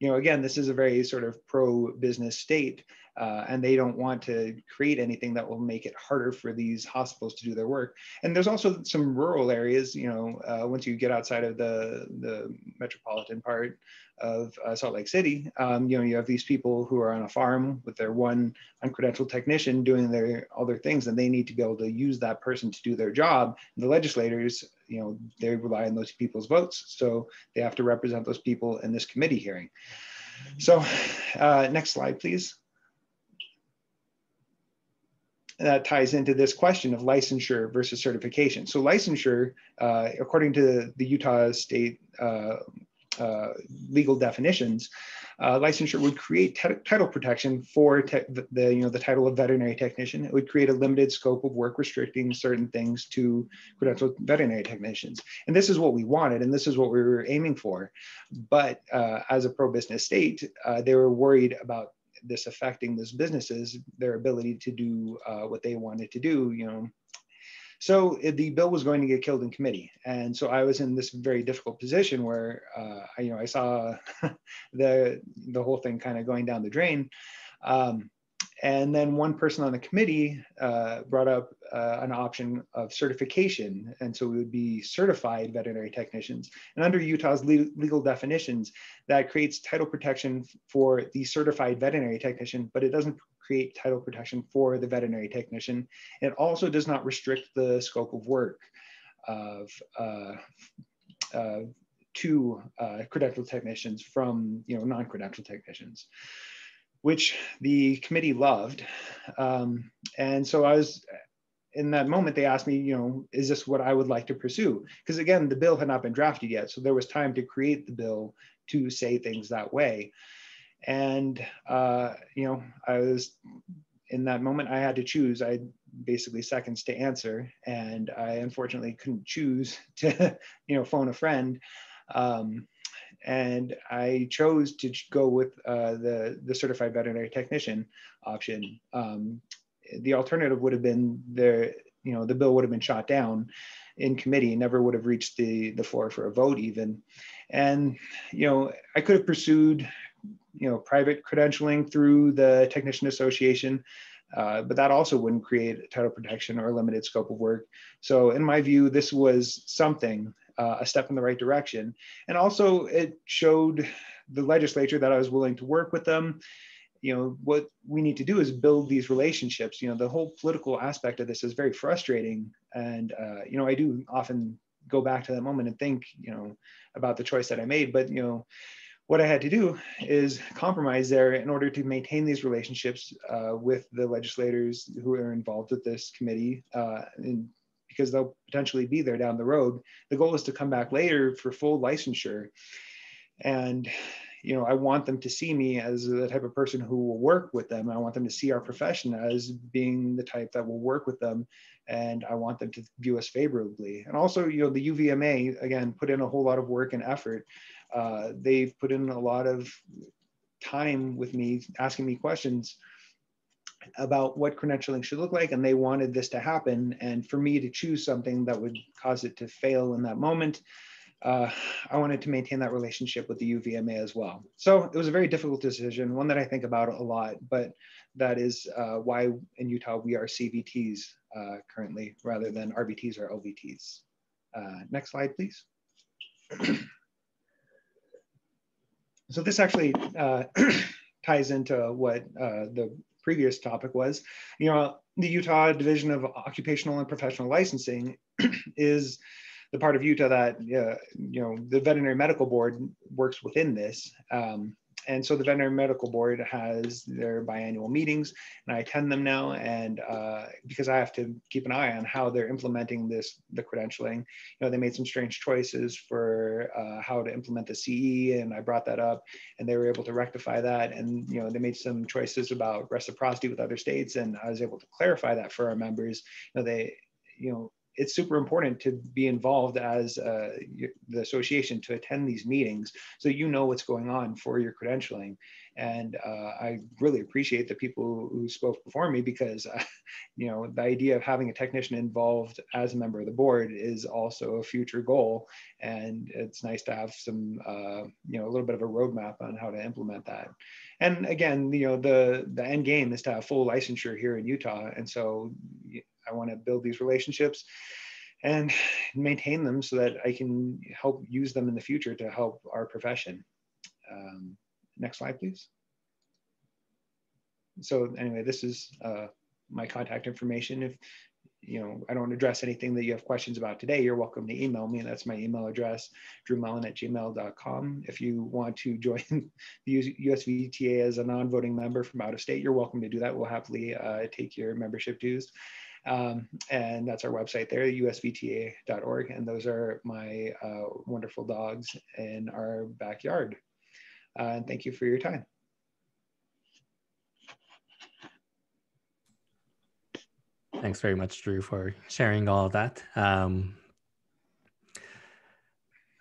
again, this is a very sort of pro-business state, and they don't want to create anything that will make it harder for these hospitals to do their work. And there's also some rural areas, once you get outside of the metropolitan part of Salt Lake City, you have these people who are on a farm with their one uncredentialed technician doing all their things, and they need to be able to use that person to do their job. And the legislators, they rely on those people's votes, so they have to represent those people in this committee hearing. So next slide, please. That ties into this question of licensure versus certification. So licensure, according to the Utah state legal definitions, licensure would create title protection for the title of veterinary technician. It would create a limited scope of work restricting certain things to credentialed veterinary technicians. And this is what we wanted, and this is what we were aiming for. But as a pro-business state, they were worried about this affecting those businesses, their ability to do what they wanted to do, So the bill was going to get killed in committee. And so I was in this very difficult position where, I saw the whole thing kind of going down the drain. And then one person on the committee brought up an option of certification. And so we would be certified veterinary technicians. And under Utah's legal definitions, that creates title protection for the certified veterinary technician, but it doesn't create title protection for the veterinary technician. It also does not restrict the scope of work of to credentialed technicians from non-credentialed technicians, which the committee loved. And so I was, in that moment, they asked me, is this what I would like to pursue? Because again, the bill had not been drafted yet. So there was time to create the bill to say things that way. And, I was, in that moment, I had to choose. I had basically seconds to answer. And I unfortunately couldn't choose to, phone a friend. And I chose to go with the certified veterinary technician option. The alternative would have been the bill would have been shot down in committee, never would have reached the floor for a vote even. And, I could have pursued, private credentialing through the Technician Association, but that also wouldn't create title protection or limited scope of work. So in my view, this was something, a step in the right direction. And also it showed the legislature that I was willing to work with them. What we need to do is build these relationships. The whole political aspect of this is very frustrating. And, I do often go back to that moment and think, about the choice that I made, but, what I had to do is compromise there in order to maintain these relationships with the legislators who are involved with this committee, and because they'll potentially be there down the road. The goal is to come back later for full licensure. And, I want them to see me as the type of person who will work with them. I want them to see our profession as being the type that will work with them. And I want them to view us favorably. And also, the UVMA, again, put in a whole lot of work and effort. They've put in a lot of time with me, asking me questions about what credentialing should look like, and they wanted this to happen. And for me to choose something that would cause it to fail in that moment, I wanted to maintain that relationship with the UVMA as well. So it was a very difficult decision, one that I think about a lot, but that is why in Utah we are CVTs currently, rather than RVTs or LVTs. Next slide, please. So this actually ties into what the previous topic was. The Utah Division of Occupational and Professional Licensing is the part of Utah that, the Veterinary Medical Board works within this. And so the Veterinary Medical Board has their biannual meetings, and I attend them now. And because I have to keep an eye on how they're implementing the credentialing, they made some strange choices for how to implement the CE, and I brought that up, and they were able to rectify that. And they made some choices about reciprocity with other states, and I was able to clarify that for our members. it's super important to be involved as the association, to attend these meetings so you know what's going on for your credentialing. And I really appreciate the people who spoke before me, because you know, the idea of having a technician involved as a member of the board is also a future goal, and it's nice to have some you know, a little bit of a roadmap on how to implement that. And again, you know, the end game is to have full licensure here in Utah, and so I want to build these relationships and maintain them so that I can help use them in the future to help our profession. Next slide, please. So anyway, this is my contact information. If you know, I don't address anything that you have questions about today, you're welcome to email me. That's my email address, drumelon@gmail.com. If you want to join the USVTA as a non-voting member from out of state, you're welcome to do that. We'll happily take your membership dues. And that's our website there, usvta.org. And those are my wonderful dogs in our backyard. And thank you for your time.
Thanks very much, Dru, for sharing all of that.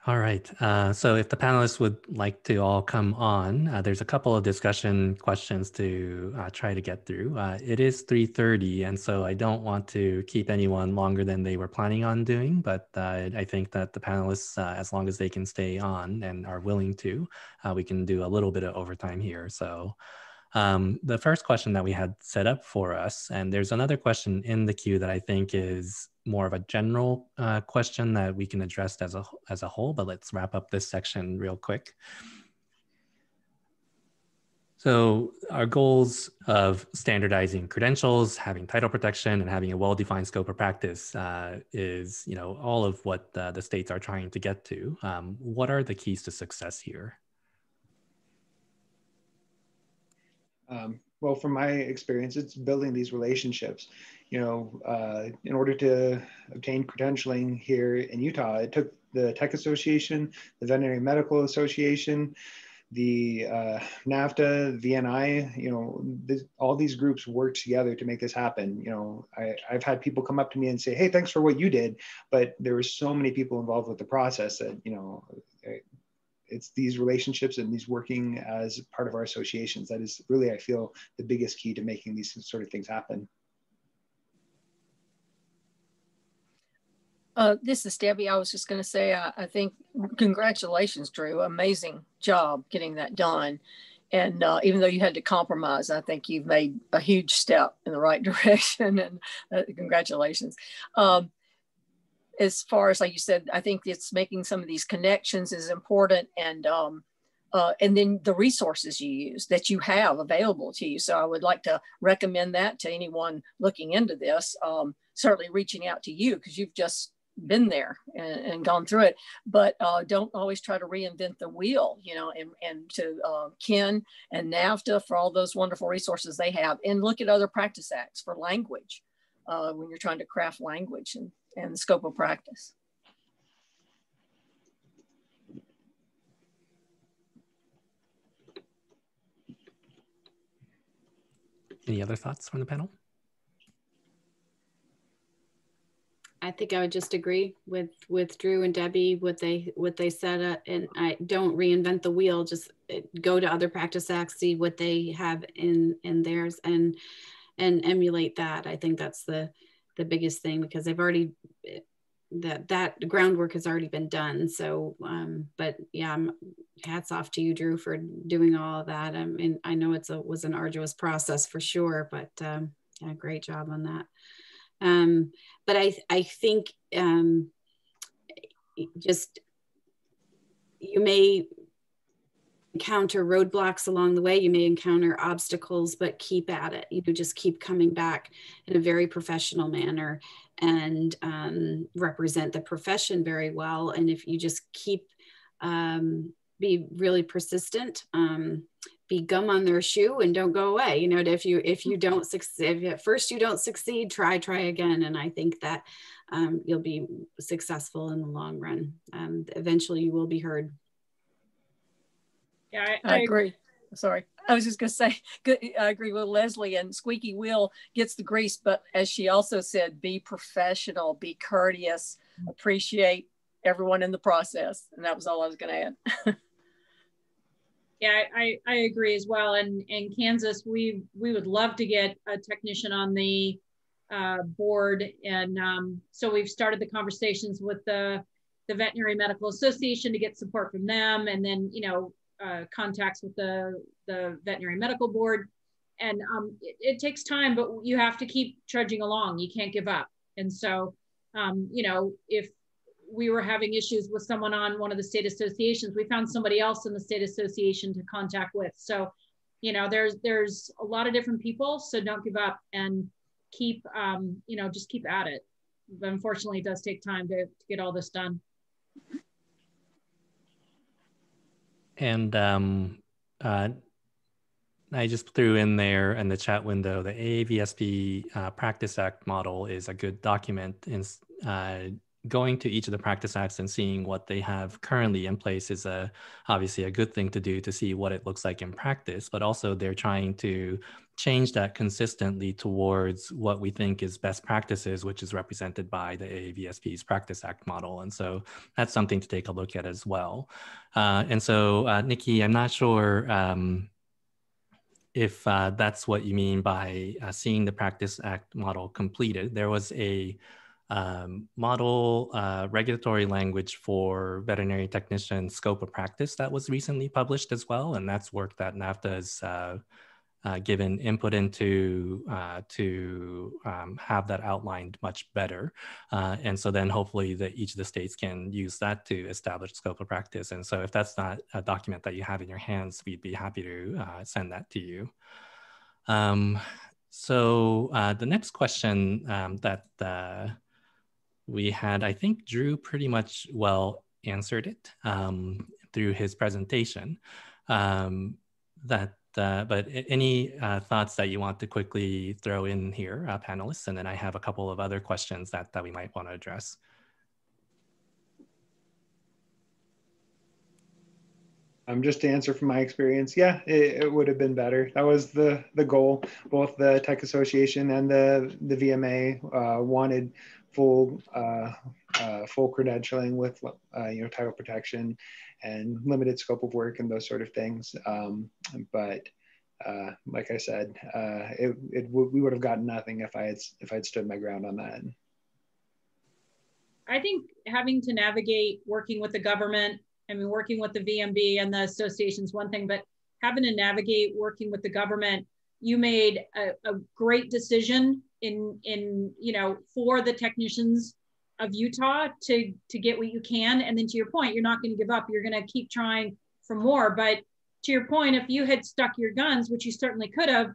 All right, so if the panelists would like to all come on, there's a couple of discussion questions to try to get through. It is 3:30, and so I don't want to keep anyone longer than they were planning on doing, but I think that the panelists, as long as they can stay on and are willing to, we can do a little bit of overtime here. So the first question that we had set up for us, and there's another question in the queue that I think is more of a general question that we can address as a whole, but let's wrap up this section real quick. So our goals of standardizing credentials, having title protection, and having a well-defined scope of practice is, you know, all of what the states are trying to get to. What are the keys to success here?
Well, from my experience, it's building these relationships. You know, in order to obtain credentialing here in Utah, it took the Tech Association, the Veterinary Medical Association, the NAFTA, VNI, you know, all these groups work together to make this happen. You know, I've had people come up to me and say, hey, thanks for what you did. But there were so many people involved with the process that, you know, it's these relationships and these working as part of our associations that is really, I feel, the biggest key to making these sort of things happen.
This is Debbie. I was just going to say, I think congratulations, Dru. Amazing job getting that done. And even though you had to compromise, I think you've made a huge step in the right direction, and congratulations. As far as, like you said, I think it's making some of these connections is important, and then the resources you use that you have available to you. So I would like to recommend that to anyone looking into this, certainly reaching out to you because you've just been there and gone through it, but don't always try to reinvent the wheel, you know, and to Ken and NAFTA for all those wonderful resources they have, and look at other practice acts for language when you're trying to craft language and the scope of practice.
Any other thoughts from the panel?
I think I would just agree with Dru and Debbie, what they said, and I don't reinvent the wheel, just go to other practice acts, see what they have in theirs and emulate that. I think that's the biggest thing, because they've already, that groundwork has already been done. So, but yeah, hats off to you, Dru, for doing all of that. I mean, I know was an arduous process for sure, but yeah, great job on that. But I think just, you may encounter roadblocks along the way, you may encounter obstacles, but keep at it. You know, just keep coming back in a very professional manner and represent the profession very well. And if you just keep, be really persistent, be gum on their shoe and don't go away. You know, if you don't succeed, if at first you don't succeed, try again. And I think that you'll be successful in the long run. Eventually you will be heard.
Yeah,
I agree. Sorry. I was just going to say, good, I agree with Leslie, and squeaky wheel gets the grease, but as she also said, be professional, be courteous, appreciate everyone in the process. And that was all I was going to add.
Yeah, I agree as well. And in Kansas, we would love to get a technician on the board. And so we've started the conversations with the Veterinary Medical Association to get support from them. And then, you know, contacts with the Veterinary Medical Board. And it takes time, but you have to keep trudging along. You can't give up. And so, you know, if we were having issues with someone on one of the state associations, we found somebody else in the state association to contact with. So, you know, there's a lot of different people, so don't give up and keep, you know, just keep at it. But unfortunately, it does take time to get all this done.
And I just threw in there in the chat window, the AAVSP Practice Act model is a good document. In going to each of the practice acts and seeing what they have currently in place is obviously a good thing to do to see what it looks like in practice, but also they're trying to change that consistently towards what we think is best practices, which is represented by the AAVSP's Practice Act model. And so that's something to take a look at as well. And so, Nikki, I'm not sure if that's what you mean by seeing the Practice Act model completed. There was a model regulatory language for veterinary technician scope of practice that was recently published as well. And that's work that NAFTA has given input into to have that outlined much better. And so then hopefully each of the states can use that to establish scope of practice. And so if that's not a document that you have in your hands, we'd be happy to send that to you. So the next question that we had, I think Dru pretty much well answered it through his presentation. But any thoughts that you want to quickly throw in here, panelists? And then I have a couple of other questions that we might want to address.
Just to answer from my experience, yeah, it would have been better. That was the goal. Both the Tech Association and the VMA wanted full credentialing with you know, title protection and limited scope of work and those sort of things. But like I said, we would have gotten nothing if I had stood my ground on that.
I think having to navigate working with the government, I mean, working with the VMB and the association is one thing, but having to navigate working with the government, you made a great decision in you know, for the technicians of Utah to get what you can. And then to your point, you're not going to give up. You're going to keep trying for more. But to your point, if you had stuck your guns, which you certainly could have,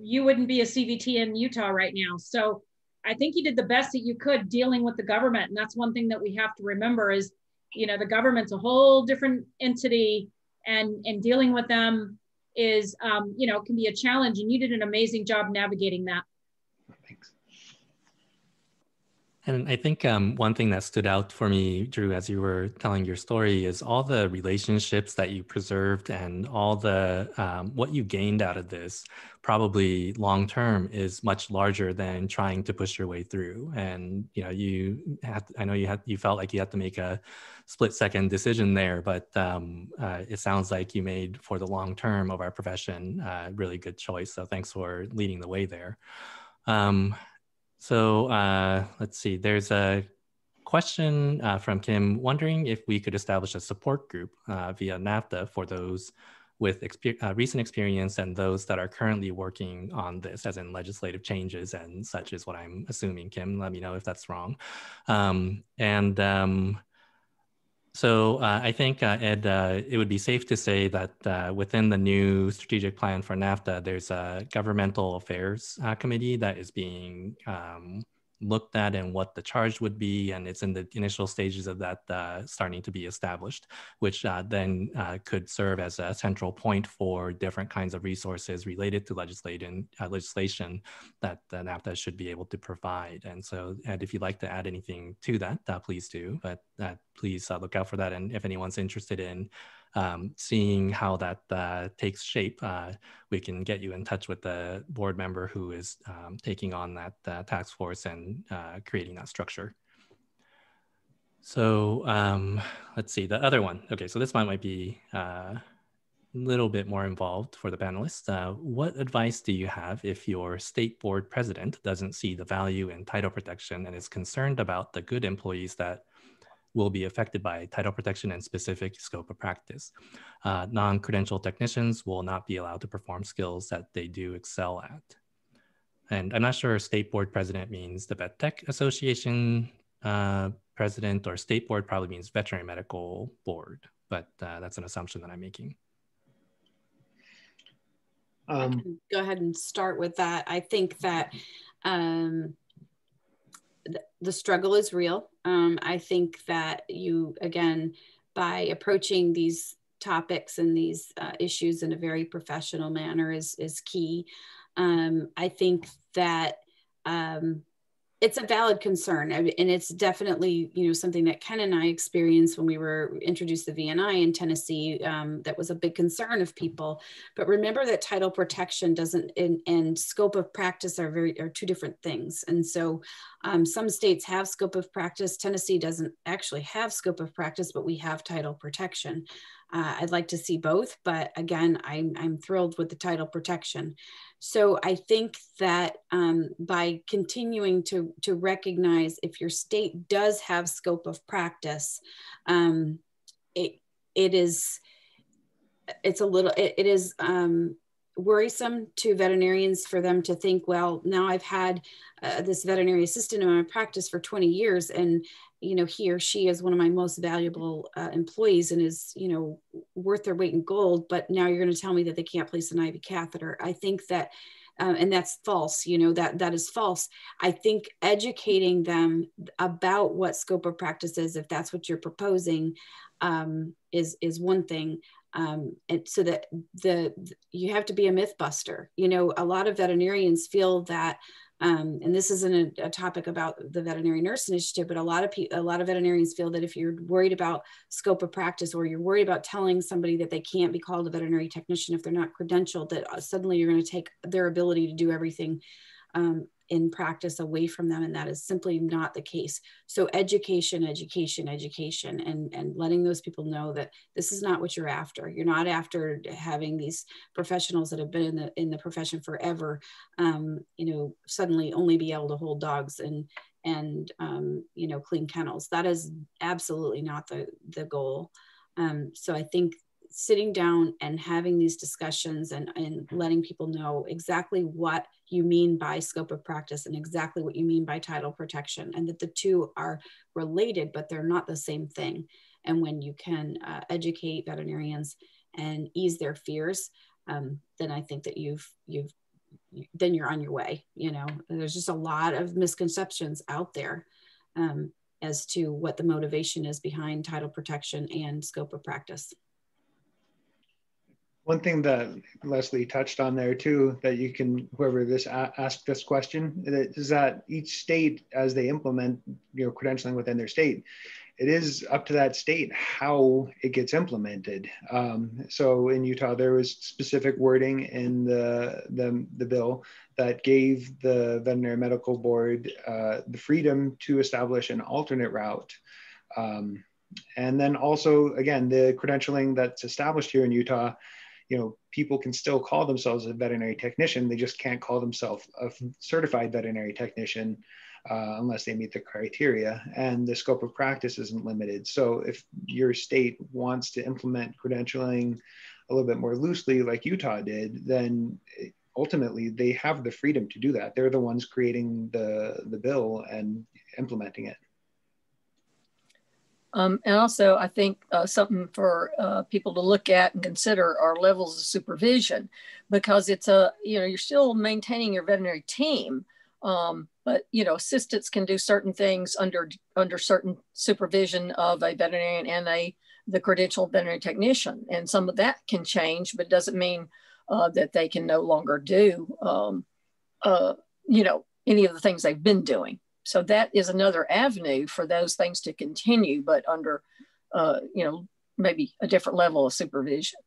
you wouldn't be a CVT in Utah right now. So I think you did the best that you could dealing with the government. And that's one thing that we have to remember is, you know, the government's a whole different entity, and dealing with them is, you know, can be a challenge, and you did an amazing job navigating that.
Thanks.
And I think one thing that stood out for me, Dru, as you were telling your story, is all the relationships that you preserved and all the what you gained out of this. Probably long term is much larger than trying to push your way through. And you know, I know you felt like you had to make a split-second decision there, but it sounds like you made, for the long term of our profession, a really good choice. So thanks for leading the way there. So let's see, there's a question from Kim wondering if we could establish a support group via NAFTA for those with recent experience and those that are currently working on this, as in legislative changes and such is what I'm assuming. Kim, let me know if that's wrong. So I think, Ed, it would be safe to say that within the new strategic plan for NAFTA, there's a governmental affairs committee that is being looked at and what the charge would be. And it's in the initial stages of that starting to be established, which then could serve as a central point for different kinds of resources related to legislation that NAFTA should be able to provide. And so, Ed, if you'd like to add anything to that, please do, but please look out for that. And if anyone's interested in seeing how that takes shape, we can get you in touch with the board member who is taking on that task force and creating that structure. So let's see, the other one. Okay, so this one might be a little bit more involved for the panelists. What advice do you have if your state board president doesn't see the value in title protection and is concerned about the good employees that will be affected by title protection and specific scope of practice? Non-credentialed technicians will not be allowed to perform skills that they do excel at. And I'm not sure state board president means the Vet Tech Association president, or state board probably means veterinary medical board, but that's an assumption that I'm making.
I can go ahead and start with that. I think that the struggle is real. I think that you, again, by approaching these topics and these issues in a very professional manner is key. I think that it's a valid concern, and it's definitely, you know, something that Ken and I experienced when we were introduced to VNI in Tennessee. That was a big concern of people. But remember that title protection doesn't and scope of practice are two different things. And so some states have scope of practice. Tennessee doesn't actually have scope of practice, but we have title protection. I'd like to see both, but again, I'm thrilled with the title protection. So I think that by continuing to recognize if your state does have scope of practice, it is worrisome to veterinarians for them to think, well, now I've had this veterinary assistant in my practice for 20 years, and you know, he or she is one of my most valuable employees and is, you know, worth their weight in gold, but now you're going to tell me that they can't place an IV catheter. I think that, and that's false, you know, that is false. I think educating them about what scope of practice is, if that's what you're proposing, is one thing. And so that you have to be a myth buster. You know, a lot of veterinarians feel that, and this isn't a topic about the veterinary nurse initiative, but a lot of veterinarians feel that if you're worried about scope of practice, or you're worried about telling somebody that they can't be called a veterinary technician if they're not credentialed, that suddenly you're going to take their ability to do everything in practice away from them. And that is simply not the case. So education, and letting those people know that this is not what you're after. You're not after having these professionals that have been in the profession forever, you know, suddenly only be able to hold dogs and you know, clean kennels. That is absolutely not the goal. So I think sitting down and having these discussions and letting people know exactly what you mean by scope of practice and exactly what you mean by title protection, and that the two are related, but they're not the same thing. And when you can educate veterinarians and ease their fears, then I think that then you're on your way. You know, there's just a lot of misconceptions out there as to what the motivation is behind title protection and scope of practice.
One thing that Leslie touched on there too, that you can, whoever asked this question, is that each state, as they implement, you know, credentialing within their state, it is up to that state how it gets implemented. So in Utah, there was specific wording in the bill that gave the Veterinary Medical Board the freedom to establish an alternate route. And then also, again, the credentialing that's established here in Utah, you know, people can still call themselves a veterinary technician. They just can't call themselves a certified veterinary technician unless they meet the criteria, and the scope of practice isn't limited. So if your state wants to implement credentialing a little bit more loosely, like Utah did, then ultimately they have the freedom to do that. They're the ones creating the bill and implementing it.
And also, I think something for people to look at and consider are levels of supervision, because it's you're still maintaining your veterinary team, but you know, assistants can do certain things under certain supervision of a veterinarian and the credentialed veterinary technician, and some of that can change, but doesn't mean that they can no longer do you know, any of the things they've been doing. So that is another avenue for those things to continue, but under, you know, maybe a different level of supervision.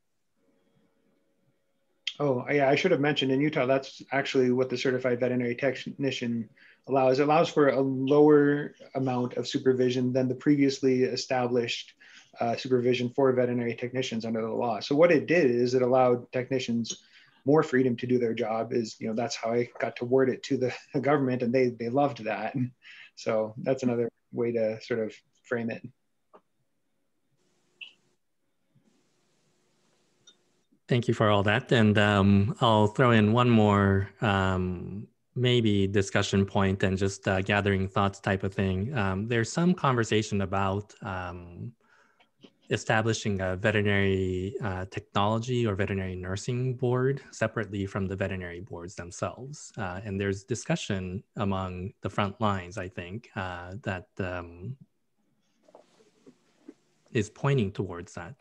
Oh, yeah, I should have mentioned in Utah, that's actually what the certified veterinary technician allows. It allows for a lower amount of supervision than the previously established supervision for veterinary technicians under the law. So what it did is it allowed technicians more freedom to do their job. Is, you know, that's how I got to word it to the government, and they loved that. So that's another way to sort of frame it.
Thank you for all that. And I'll throw in one more maybe discussion point and just gathering thoughts type of thing. There's some conversation about establishing a veterinary technology or veterinary nursing board separately from the veterinary boards themselves. And there's discussion among the front lines, I think, that is pointing towards that.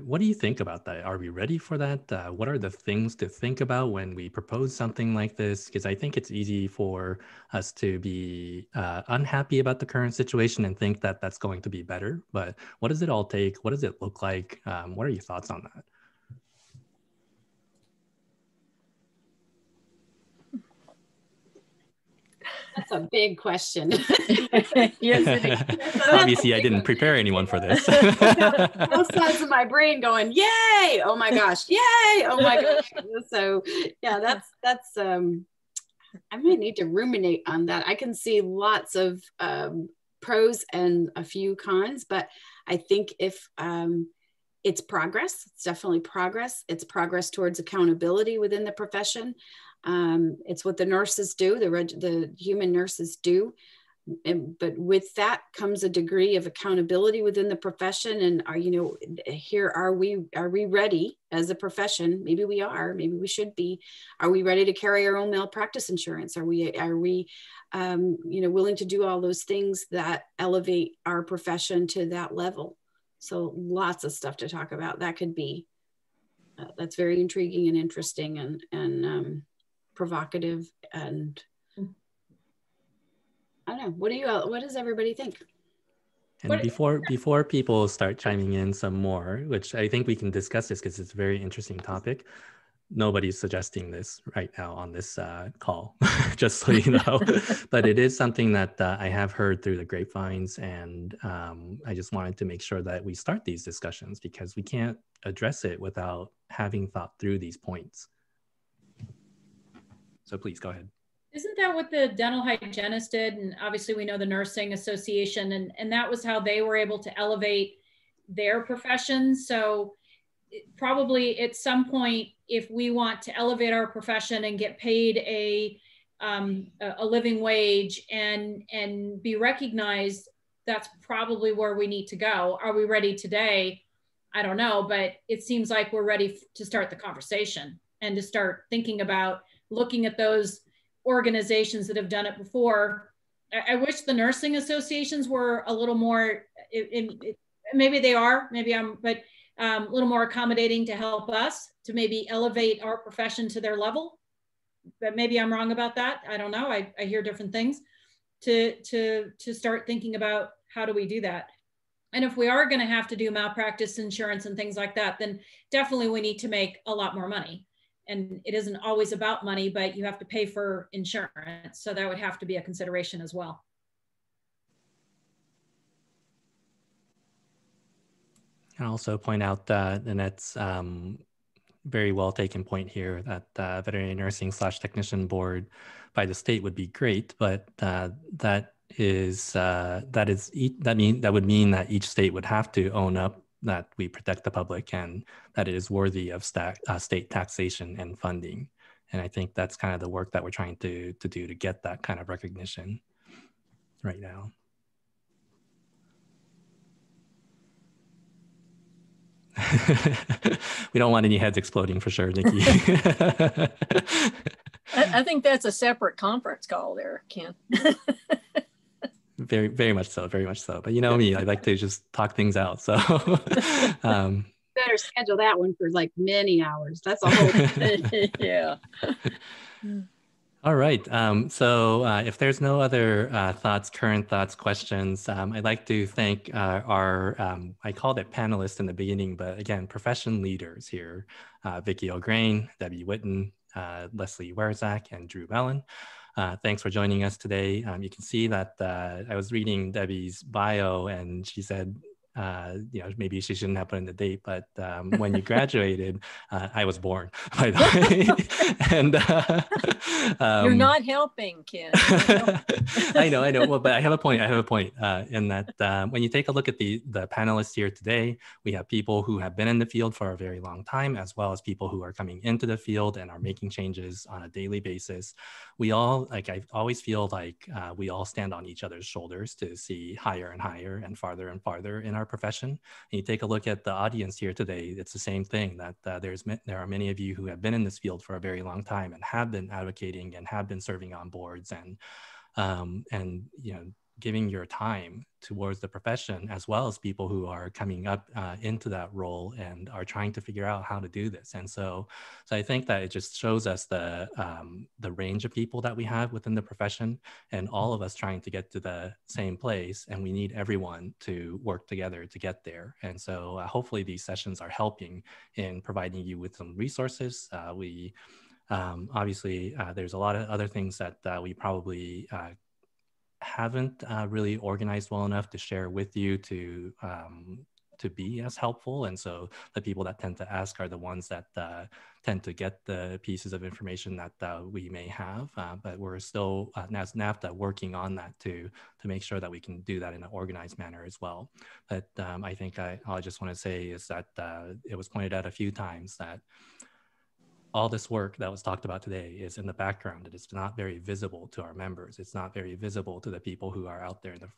What do you think about that? Are we ready for that? What are the things to think about when we propose something like this? Because I think it's easy for us to be unhappy about the current situation and think that that's going to be better. But what does it all take? What does it look like? What are your thoughts on that?
That's a big question.
Yes, it is.
Obviously, I didn't prepare anyone for this.
Both sides of my brain going, yay! Oh my gosh, yay! Oh my gosh. So yeah, that's I may need to ruminate on that. I can see lots of pros and a few cons, but I think if it's progress, it's definitely progress. It's progress towards accountability within the profession. It's what the nurses do, the human nurses do. But with that comes a degree of accountability within the profession. And are we ready as a profession? Maybe we are, maybe we should be. Are we ready to carry our own malpractice insurance? Are we willing to do all those things that elevate our profession to that level? So lots of stuff to talk about. That could be, that's very intriguing and interesting and provocative. And I don't know, what does everybody think?
And before people start chiming in some more, which I think we can discuss this because it's a very interesting topic. Nobody's suggesting this right now on this call, just so you know. But it is something that I have heard through the grapevines, and I just wanted to make sure that we start these discussions because we can't address it without having thought through these points. So please go ahead.
Isn't that what the dental hygienist did? And obviously we know the nursing association, and that was how they were able to elevate their profession. So probably at some point, if we want to elevate our profession and get paid a living wage and be recognized, that's probably where we need to go. Are we ready today? I don't know, but it seems like we're ready to start the conversation and to start thinking about looking at those organizations that have done it before. I wish the nursing associations were a little more, maybe they are, but a little more accommodating to help us to maybe elevate our profession to their level. But maybe I'm wrong about that. I don't know. I hear different things to start thinking about how do we do that. And if we are going to have to do malpractice insurance and things like that, then definitely we need to make a lot more money. And it isn't always about money, but you have to pay for insurance. So that would have to be a consideration as well.
I'll also point out that Annette's very well taken point here that veterinary nursing / technician board by the state would be great, but that would mean that each state would have to own up that we protect the public and that it is worthy of state taxation and funding. And I think that's kind of the work that we're trying to do to get that kind of recognition right now. We don't want any heads exploding for sure, Nikki.
I think that's a separate conference call there, Ken.
Very, very much so, very much so. But you know me, I like to just talk things out. So
better schedule that one for like many hours. That's a whole
yeah.
All right. So if there's no other current thoughts, questions, I'd like to thank our, I called it panelists in the beginning, but again, profession leaders here, Vicky Ograin, Debbie Whitten, Leslie Wereszczak, and Dru Melon. Thanks for joining us today. You can see that I was reading Debbie's bio and she said, you know, maybe she shouldn't have put in the date, but when you graduated, I was born, by the way. And
you're not helping, Ken.
I know. Well, but I have a point. In that when you take a look at the panelists here today, we have people who have been in the field for a very long time, as well as people who are coming into the field and are making changes on a daily basis. We all, like, I always feel like we all stand on each other's shoulders to see higher and higher and farther in our profession. And you take a look at the audience here today, it's the same thing, that there are many of you who have been in this field for a very long time and have been advocating and have been serving on boards and you know, giving your time towards the profession, as well as people who are coming up into that role and are trying to figure out how to do this. And so I think that it just shows us the range of people that we have within the profession, and all of us trying to get to the same place, and we need everyone to work together to get there. And so hopefully these sessions are helping in providing you with some resources. Obviously, there's a lot of other things that we probably haven't really organized well enough to share with you to be as helpful. And so the people that tend to ask are the ones that tend to get the pieces of information that we may have. But we're still, as NAFTA, working on that to make sure that we can do that in an organized manner as well. But I think all I just want to say is that it was pointed out a few times that all this work that was talked about today is in the background. It is not very visible to our members. It's not very visible to the people who are out there in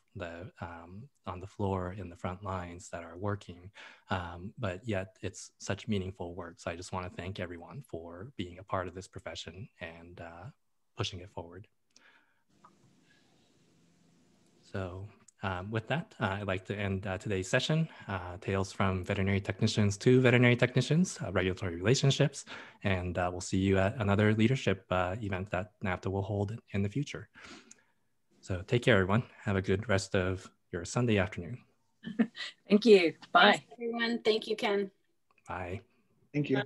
on the floor in the front lines that are working, but yet it's such meaningful work. So I just want to thank everyone for being a part of this profession and pushing it forward. So with that, I'd like to end today's session, Tales from Veterinary Technicians to Veterinary Technicians, Regulatory Relationships, and we'll see you at another leadership event that NAFTA will hold in the future. So take care, everyone. Have a good rest of your Sunday afternoon.
Thank you. Bye.
Thanks, everyone. Thank you, Ken.
Bye.
Thank you.
Bye.